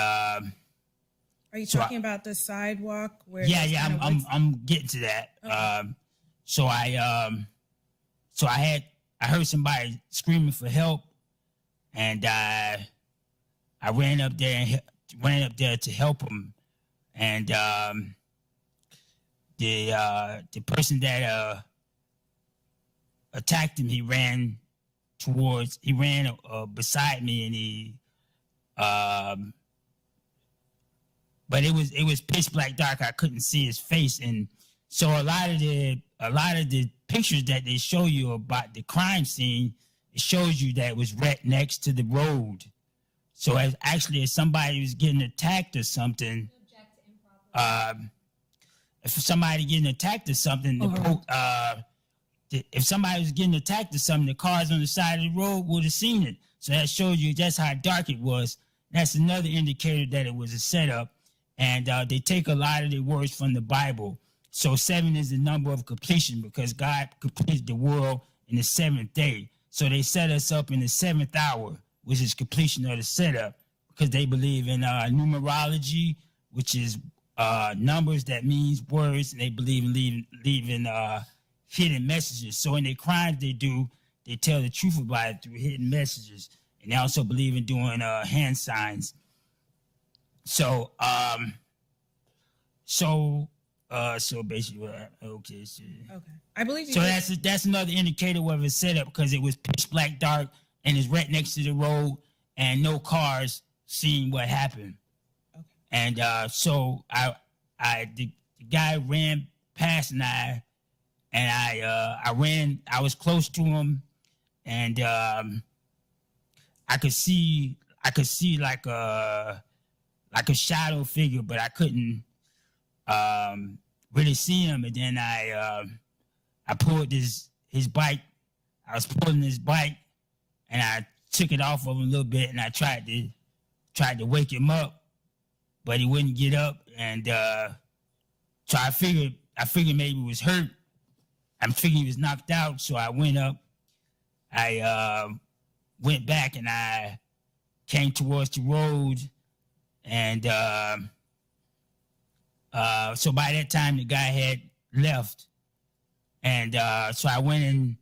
Are you talking about the sidewalk where? Yeah, I'm getting to that. Okay. So I heard somebody screaming for help, and I ran up there to help him, and the person that attacked him, he ran beside me, and he but it was pitch black dark. I couldn't see his face, and so a lot of the pictures that they show you about the crime scene, it shows you that it was right next to the road. So if somebody was getting attacked or something, if somebody getting attacked or something, if somebody was getting attacked or something, the cars on the side of the road would have seen it. So that shows you just how dark it was. That's another indicator that it was a setup. And they take a lot of the words from the Bible. So 7 is the number of completion, because God completed the world in the 7th day. So they set us up in the 7th hour, which is completion of the setup, because they believe in numerology, which is numbers that means words, and they believe in leaving hidden messages. So in their crimes they tell the truth about it through hidden messages. And they also believe in doing hand signs. So basically, okay. I believe you. So that's another indicator of a setup, because it was pitch black dark and it's right next to the road, and no cars seeing what happened. Okay. And so the guy ran past, and I ran. I was close to him, and I could see like a shadow figure, but I couldn't really see him. And then I pulled his bike. I was pulling his bike, and I took it off of him a little bit, and I tried to wake him up, but he wouldn't get up. And so I figured maybe he was hurt. I'm figuring he was knocked out. So I went up. I went back, and I came towards the road. And so by that time, the guy had left. And so I went in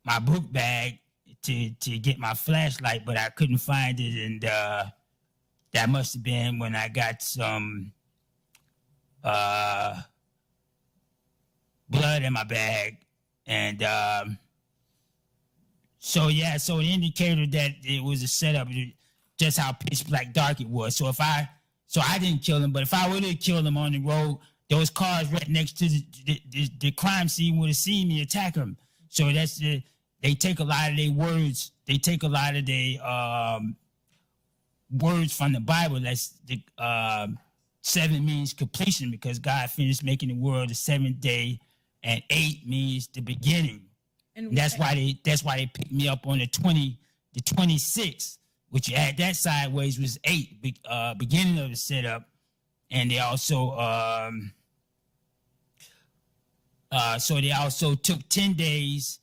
my book bag to get my flashlight, but I couldn't find it. And that must have been when I got some blood in my bag. And so an indicator that it was a setup, just how pitch black dark it was. So I didn't kill him, but if I would have killed him on the road, those cars right next to the crime scene would have seen me attack him. So they take a lot of their words. They take a lot of their words from the Bible. That's the 7 means completion, because God finished making the world the 7th day, and 8 means the beginning. And that's why they picked me up on the 26th, which you had that sideways was 8, beginning of the setup. And they also, so they also took 10 days.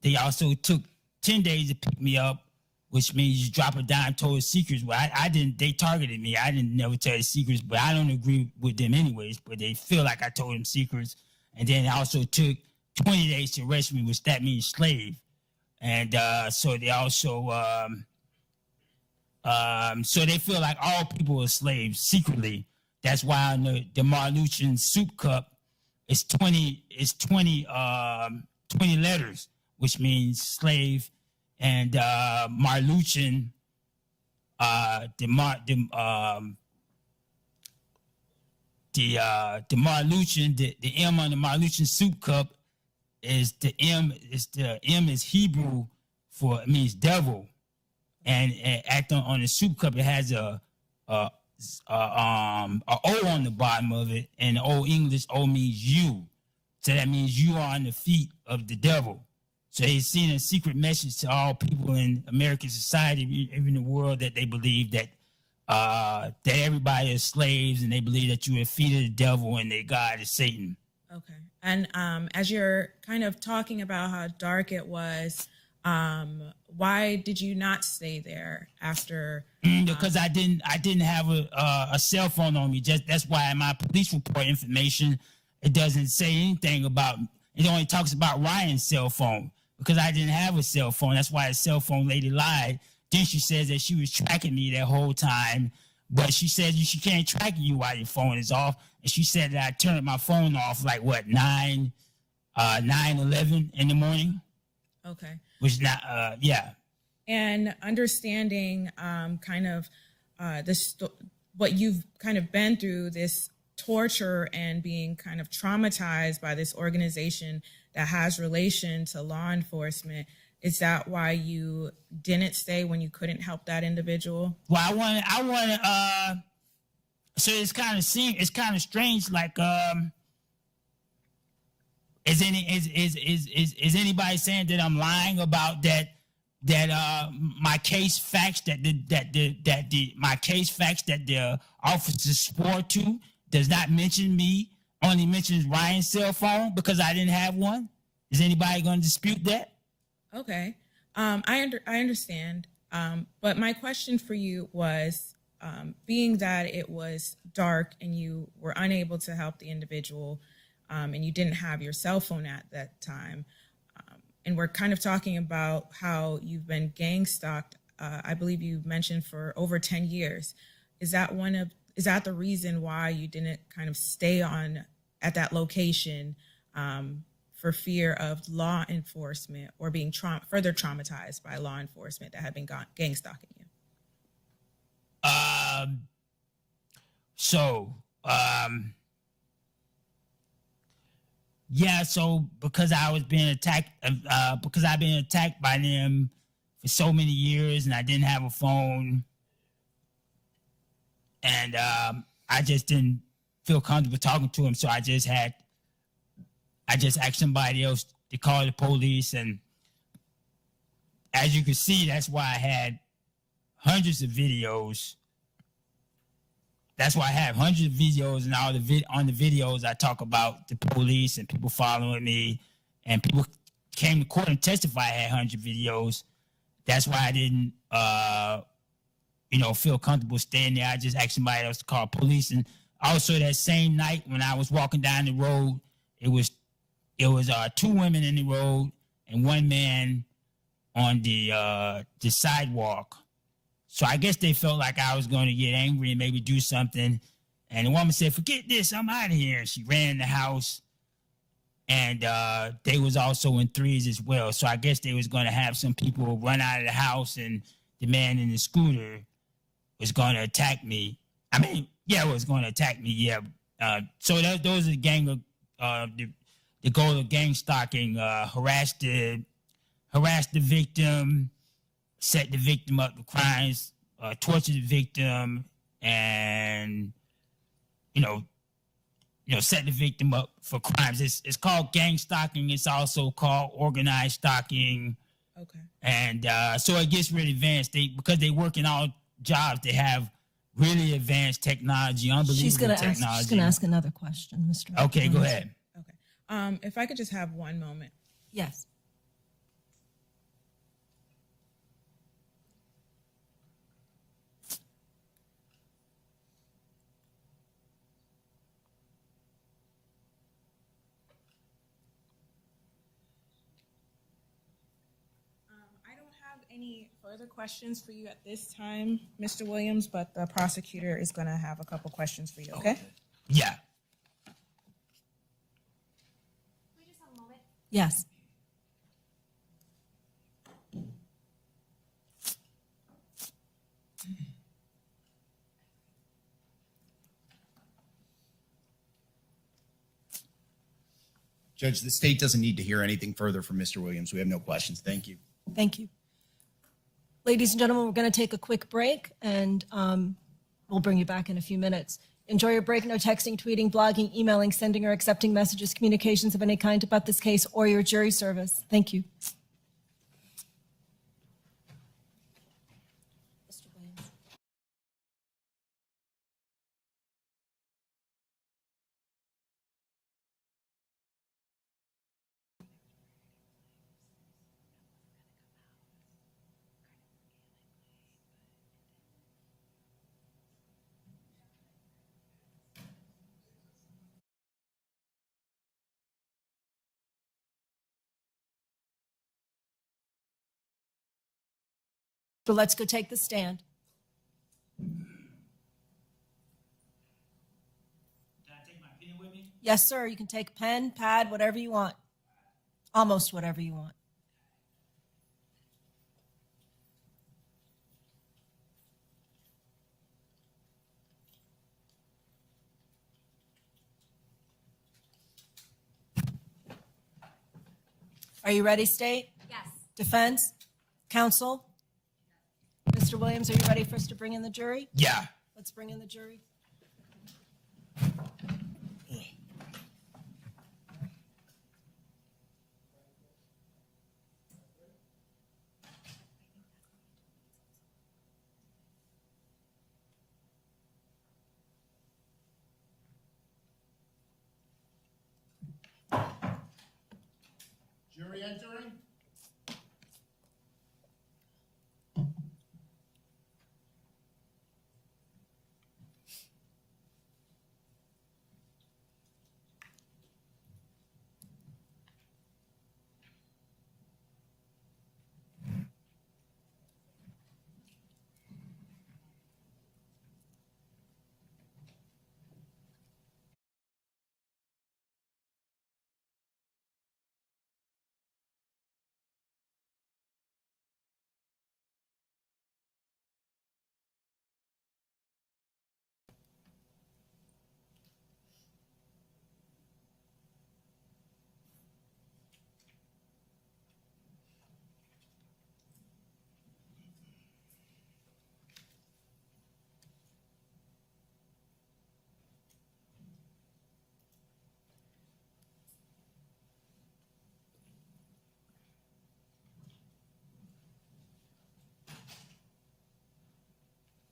They also took 10 days to pick me up, which means you drop a dime told secrets. Well, I didn't, they targeted me. I didn't never tell the secrets, but I don't agree with them anyways, but they feel like I told them secrets. And then it also took 20 days to arrest me, which that means slave. And so they also, so they feel like all people are slaves secretly. That's why on the Marluchin soup cup, it's 20 letters, which means slave. And Marluchin, the Marluchin, the M on the Marluchin soup cup is the M is Hebrew for, it means devil. And on the soup cup, it has a O on the bottom of it, and the Old English O means you. So that means you are on the feet of the devil. So he's seen a secret message to all people in American society, even the world, that they believe that that everybody is slaves, and they believe that you are feet of the devil and their God is Satan. Okay. And as you're kind of talking about how dark it was, why did you not stay there after? Because I didn't have a cell phone on me. That's why in my police report information, it doesn't say anything about. It only talks about Ryan's cell phone, because I didn't have a cell phone. That's why the cell phone lady lied. Then she says that she was tracking me that whole time, but she said she can't track you while your phone is off. And she said that I turned my phone off like 9:11 in the morning. Okay. Which not, yeah. And understanding kind of this, what you've kind of been through, this torture and being kind of traumatized by this organization that has relation to law enforcement. Is that why you didn't stay when you couldn't help that individual? Well, I want so it's kind of strange. Like, is anybody saying that I'm lying about that my case facts that my case facts that the officers swore to does not mention me, only mentions Ryan's cell phone because I didn't have one? Is anybody going to dispute that? Okay. I understand. But my question for you was, being that it was dark and you were unable to help the individual, and you didn't have your cell phone at that time, and we're kind of talking about how you've been gang stalked, I believe you mentioned, for over 10 years. Is that the reason why you didn't kind of stay at that location, for fear of law enforcement or being further traumatized by law enforcement that had been gang stalking you? Yeah, so because I was being attacked, because I've been attacked by them for so many years, and I didn't have a phone, and I just didn't feel comfortable talking to him, so I just asked somebody else to call the police, and as you can see, that's why I had hundreds of videos. That's why I have hundreds of videos, and on the videos I talk about the police and people following me, and people came to court and testified I had hundreds of videos. That's why I didn't, feel comfortable staying there. I just asked somebody else to call police. And also that same night when I was walking down the road, it was 2 women in the road and 1 man on the sidewalk. So I guess they felt like I was going to get angry and maybe do something. And the woman said, "Forget this, I'm out of here." And she ran in the house. And they was also in threes as well. So I guess they was going to have some people run out of the house, and the man in the scooter was going to attack me. I mean, yeah, was going to attack me, yeah. So those are the gang of, the goal of gang stalking, harass the victim, set the victim up to crimes, torture the victim, and set the victim up for crimes. It's called gang stalking. It's also called organized stalking. Okay. And so it gets really advanced. Because they work in all jobs, they have really advanced technology, unbelievable She's going technology. to ask another question, Mr. Okay, go Williams. ahead. Okay. If I could just have one moment. Yes. I don't have any further questions for you at this time, Mr. Williams, but the prosecutor is going to have a couple questions for you, okay? Yeah. Can we just have a moment? Yes. Judge, the state doesn't need to hear anything further from Mr. Williams. We have no questions. Thank you. Thank you. Ladies and gentlemen, we're going to take a quick break, and we'll bring you back in a few minutes. Enjoy your break. No texting, tweeting, blogging, emailing, sending or accepting messages, communications of any kind about this case or your jury service. Thank you. Mr. Williams. So let's go take the stand. Can I take my pen with me? Yes, sir. You can take a pen, pad, whatever you want. Almost whatever you want. Are you ready, State? Yes. Defense? Counsel? Mr. Williams, are you ready for us to bring in the jury? Yeah. Let's bring in the jury. Jury entering.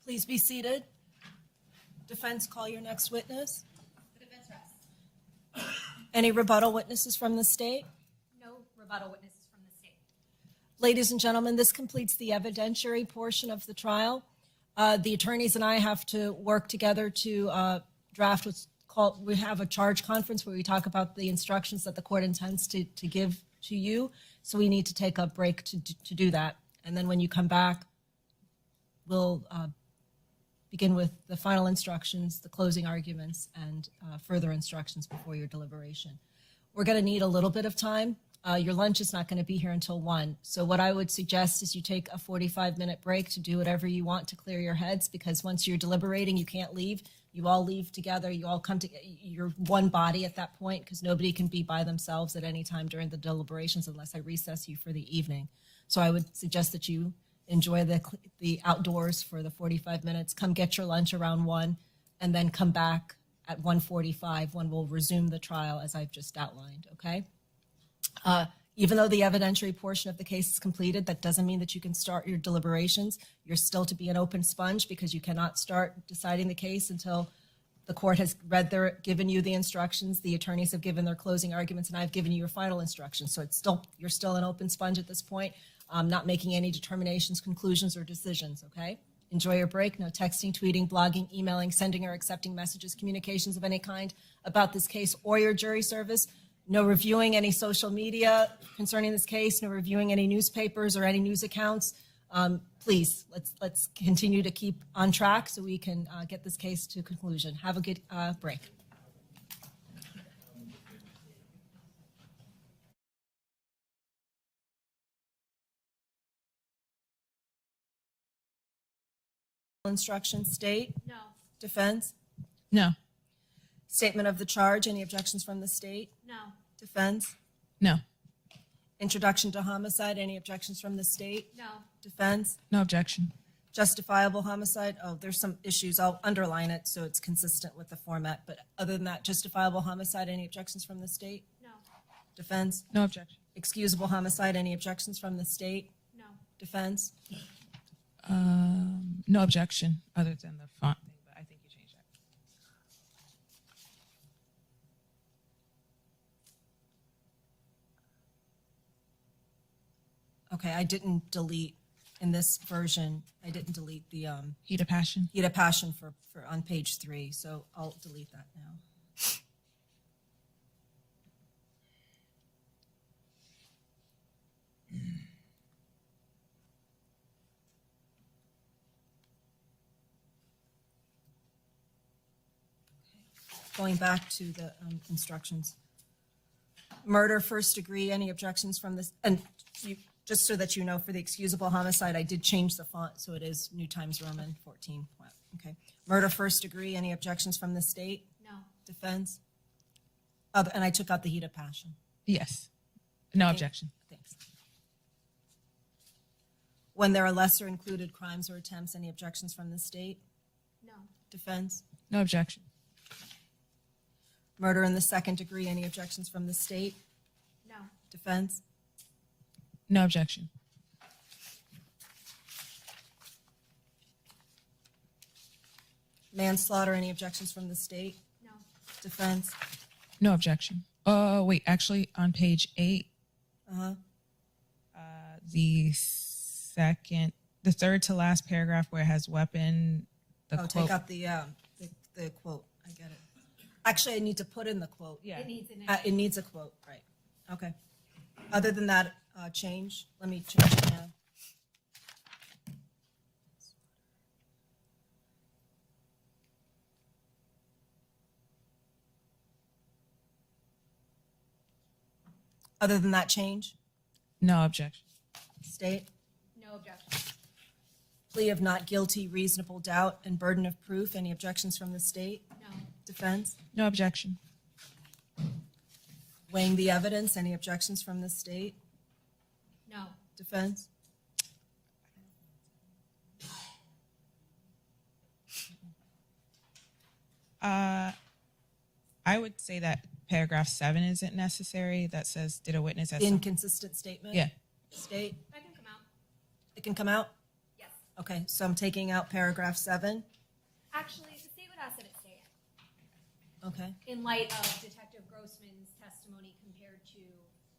Please be seated. Defense, call your next witness. The defense rests. Any rebuttal witnesses from the state? No rebuttal witnesses from the state. Ladies and gentlemen, this completes the evidentiary portion of the trial. The attorneys and I have to work together to draft what's called, we have a charge conference where we talk about the instructions that the court intends to give to you. So we need to take a break to do that. And then when you come back, we'll begin with the final instructions, the closing arguments, and further instructions before your deliberation. We're going to need a little bit of time. Your lunch is not going to be here until 1. So what I would suggest is you take a 45-minute break to do whatever you want to clear your heads, because once you're deliberating, you can't leave. You all leave together. You all come together. You're one body at that point, because nobody can be by themselves at any time during the deliberations unless I recess you for the evening. So I would suggest that you enjoy the outdoors for the 45 minutes. Come get your lunch around 1, and then come back at 1:45 when we'll resume the trial as I've just outlined, okay? Even though the evidentiary portion of the case is completed, that doesn't mean that you can start your deliberations. You're still to be an open sponge because you cannot start deciding the case until the court has given you the instructions, the attorneys have given their closing arguments, and I've given you your final instructions. So you're still an open sponge at this point, not making any determinations, conclusions, or decisions, okay? Enjoy your break. No texting, tweeting, blogging, emailing, sending or accepting messages, communications of any kind about this case or your jury service. No reviewing any social media concerning this case, no reviewing any newspapers or any news accounts. Please, let's continue to keep on track so we can get this case to conclusion. Have a good break. Instruction, state, No. defense, No. statement of the charge, any objections from the state, No. defense, No. introduction to homicide, any objections from the state, No. defense, No objection. justifiable homicide, oh, there's some issues, I'll underline it so it's consistent with the format, but other than that, justifiable homicide, any objections from the state, No. defense, No objection. excusable homicide, any objections from the state, No. defense, No objection other than the font thing, but I think you changed that. okay, I didn't delete, in this version, I didn't delete the Heat of passion. heat of passion for on page 3, so I'll delete that now. Going back to the instructions. Murder, first degree, any objections from this? And just so that you know, for the excusable homicide, I did change the font, so it is New Times Roman 14. Wow, okay. Murder, first degree, any objections from the state? No. Defense? And I took out the heat of passion. Yes. No objection. Thanks. When there are lesser included crimes or attempts, any objections from the state? No. Defense? No objection. Murder in the second degree, any objections from the state? No. Defense? No objection. Manslaughter, any objections from the state? No. Defense? No objection. Oh, wait, actually, on page 8, Uh-huh. the third to last paragraph where it has weapon, the Oh, quote. take out the quote. I get it. Actually, I need to put in the quote. Yeah. It needs an It needs a quote, right. Okay. Other than that change, let me change it now. Other than that change, No objection. state, No objection. plea of not guilty, reasonable doubt, and burden of proof. Any objections from the state? No. Defense? No objection. Weighing the evidence. Any objections from the state? No. Defense? I would say that paragraph 7 isn't necessary. That says, did a witness have some? Inconsistent statement? Yeah. State? That can come out. It can come out? Yes. Okay, so I'm taking out paragraph 7. Actually, the state would ask that it stay in. Okay. In light of Detective Grossman's testimony compared to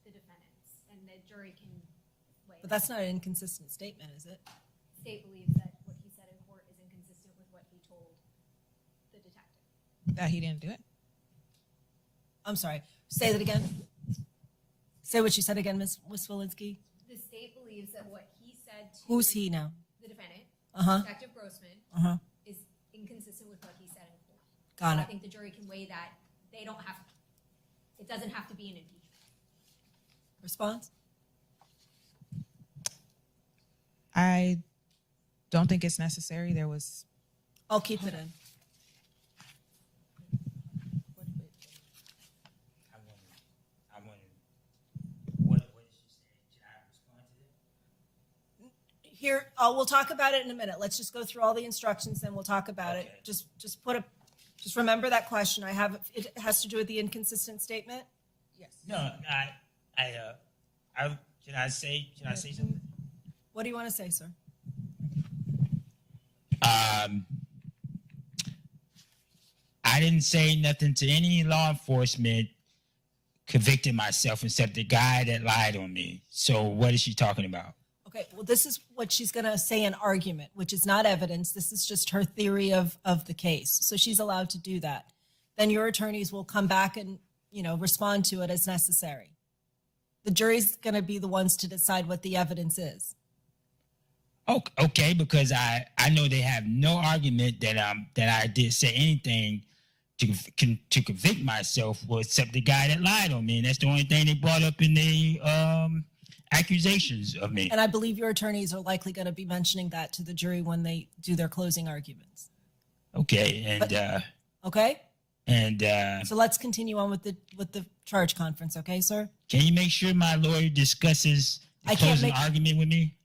the defendant's, and the jury can weigh. But that's not an inconsistent statement, is it? The state believes that what he said in court is inconsistent with what he told the detective. That he didn't do it? I'm sorry. Say that again. Say what you said again, Ms. Walensky. The state believes that what he said to Who's he now? the defendant, Uh-huh. Detective Grossman, Uh-huh. is inconsistent with what he said in court. Got So I it. think the jury can weigh that. They don't have, it doesn't have to be an impeachment. Response? I don't think it's necessary. There was, I'll keep it in. I wanted, what did she say? Should I respond to that? Here, we'll talk about it in a minute. Let's just go through all the instructions, then we'll talk about it. Okay. Just remember that question. It has to do with the inconsistent statement? yes. No, Can I say something? What do you want to say, sir? I didn't say nothing to any law enforcement convicting myself except the guy that lied on me. So what is she talking about? Okay, well, this is what she's going to say in argument, which is not evidence. This is just her theory of the case. So she's allowed to do that. Then your attorneys will come back and, respond to it as necessary. The jury's going to be the ones to decide what the evidence is. Okay, because I know they have no argument that I did say anything to convict myself, except the guy that lied on me, and that's the only thing they brought up in the accusations of me. And I believe your attorneys are likely going to be mentioning that to the jury when they do their closing arguments. Okay, and Okay? and So let's continue on with the charge conference, okay, sir? can you make sure my lawyer discusses the I can't closing make- argument with me?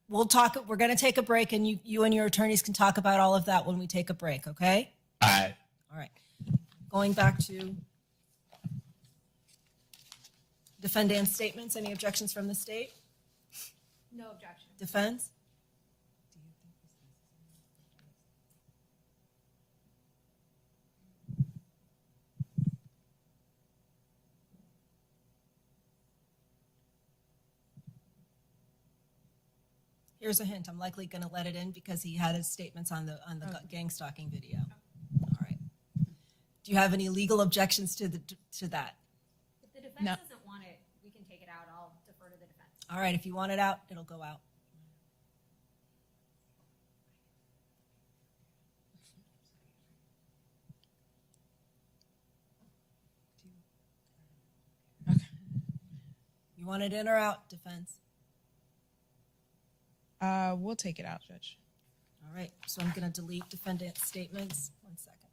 We'll talk. We're going to take a break, and you and your attorneys can talk about all of that when we take a break, okay? All right. All right. Going back to defendant's statements, any objections from the state? No objection. Defense? Here's a hint. I'm likely going to let it in because he had his statements on the gang stalking video. All right. Do you have any legal objections to that? If the defense No. doesn't want it, we can take it out. I'll defer to the defense. All right. If you want it out, it'll go out. Okay. You want it in or out, defense? We'll take it out, Judge. All right. So I'm going to delete defendant's statements. 1 second.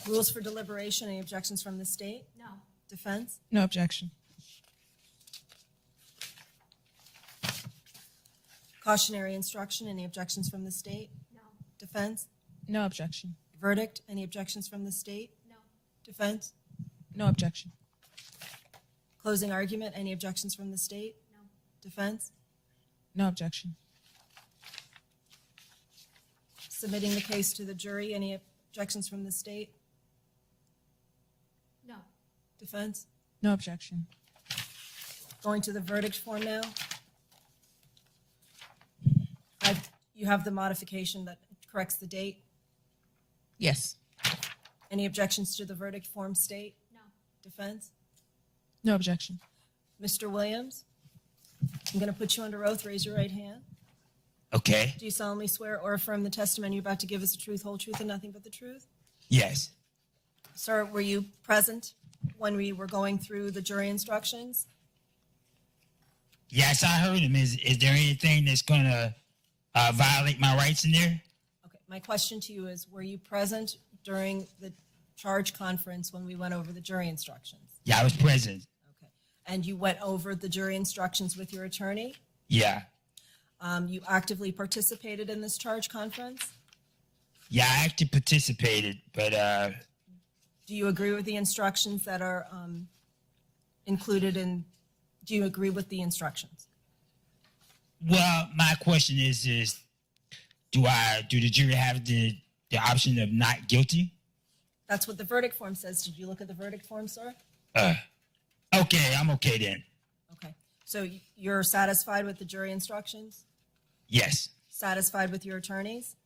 Rules for deliberation. Any objections from the state? No. Defense? No objection. Cautionary instruction. Any objections from the state? No. Defense? No objection. Verdict. Any objections from the state? No. Defense? No objection. Closing argument. Any objections from the state? No. Defense? No objection. Submitting the case to the jury. Any objections from the state? No. Defense? No objection. Going to the verdict form now. You have the modification that corrects the date. Yes. Any objections to the verdict form, state? No. Defense? No objection. Mr. Williams, I'm going to put you under oath. Raise your right hand. Okay. Do you solemnly swear or affirm the testimony you're about to give is the truth, whole truth, and nothing but the truth? Yes. Sir, were you present when we were going through the jury instructions? Yes, I heard him. Is there anything that's going to violate my rights in there? Okay, my question to you is, were you present during the charge conference when we went over the jury instructions? Yeah, I was present. Okay, and you went over the jury instructions with your attorney? Yeah. You actively participated in this charge conference? Yeah, I actually participated, but Do you agree with the instructions that are included in, do you agree with the instructions? well, my question is do the jury have the option of not guilty? That's what the verdict form says. Did you look at the verdict form, sir? Okay, I'm okay then. Okay. So you're satisfied with the jury instructions? Yes. Satisfied with your attorneys?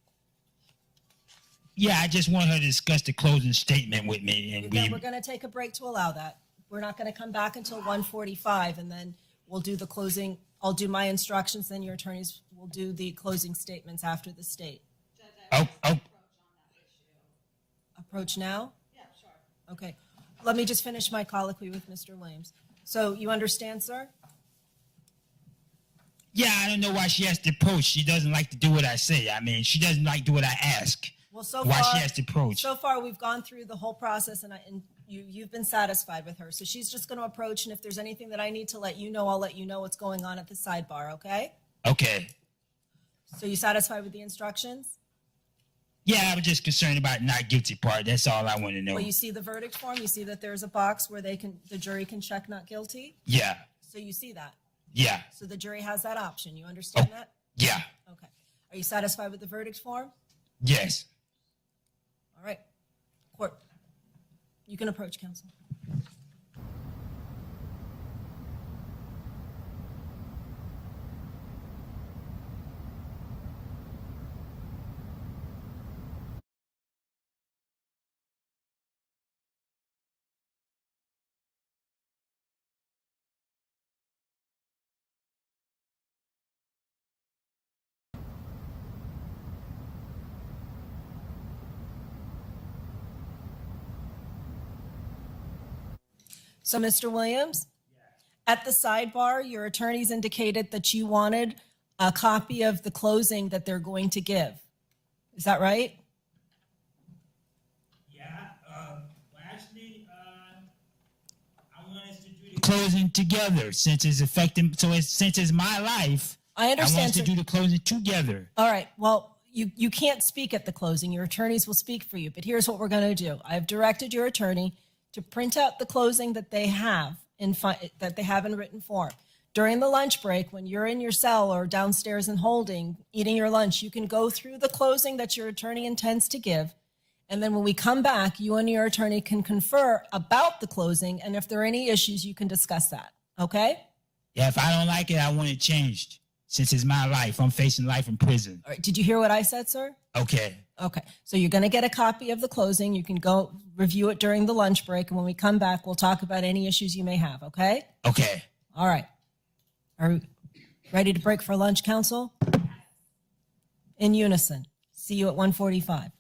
Yeah, I just want her to discuss the closing statement with me, and Then we're going to take a break to allow that. We're not going to come back until 1:45, and then we'll do the closing. I'll do my instructions, then your attorneys will do the closing statements after the state. oh. Approach now? Yeah, sure. Okay. Let me just finish my colloquy with Mr. Williams. So you understand, sir? Yeah, I don't know why she has to approach. She doesn't like to do what I say. I mean, she doesn't like to do what I ask. Well, so why far, she has to approach. So far, we've gone through the whole process, and you've been satisfied with her. So she's just going to approach, and if there's anything that I need to let you know, I'll let you know what's going on at the sidebar, okay? Okay. So you satisfied with the instructions? Yeah, I was just concerned about not guilty part. That's all I want to know. Well, you see the verdict form? You see that there's a box where the jury can check not guilty? Yeah. So you see that? Yeah. So the jury has that option. You understand that? Yeah. Okay. Are you satisfied with the verdict form? Yes. All right. Court, you can approach counsel. So, Mr. Williams, at the sidebar, your attorneys indicated that you wanted a copy of the closing that they're going to give. Is that right? Yeah. Well, actually, I want us to do the closing together since it's affecting. Since it's my life, I understand, I want us sir. to do the closing together. All right. Well, you can't speak at the closing. Your attorneys will speak for you. But here's what we're going to do. I've directed your attorney to print out the closing that they have in written form. During the lunch break, when you're in your cell or downstairs and eating your lunch, you can go through the closing that your attorney intends to give. And then when we come back, you and your attorney can confer about the closing. And if there are any issues, you can discuss that. Okay? Yeah, if I don't like it, I want it changed. Since it's my life, I'm facing life in prison. All right. Did you hear what I said, sir? Okay. Okay. So you're going to get a copy of the closing. You can go review it during the lunch break. And when we come back, we'll talk about any issues you may have. Okay? Okay. All right. Are we ready to break for lunch, counsel? In unison. See you at 1:45.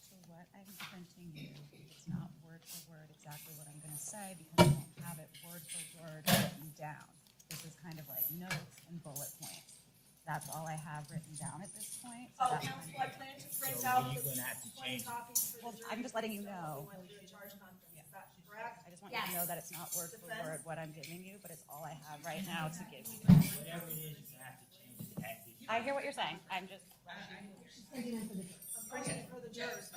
So what I'm printing you, it's not word for word exactly what I'm going to say because I don't have it word for word written down. This is kind of like notes and bullet points. That's all I have written down at this point. So that's kind of- I plan to print out you're gonna have to change it. copies for the jury. I'm just letting you know. Charge conference. Is that correct? I just want you to know that it's not word for word what I'm giving you, but it's all I have right now to give you. Whatever it is, you're gonna have to change it. I hear what you're saying. I'm just. I'm printing it for the jurors.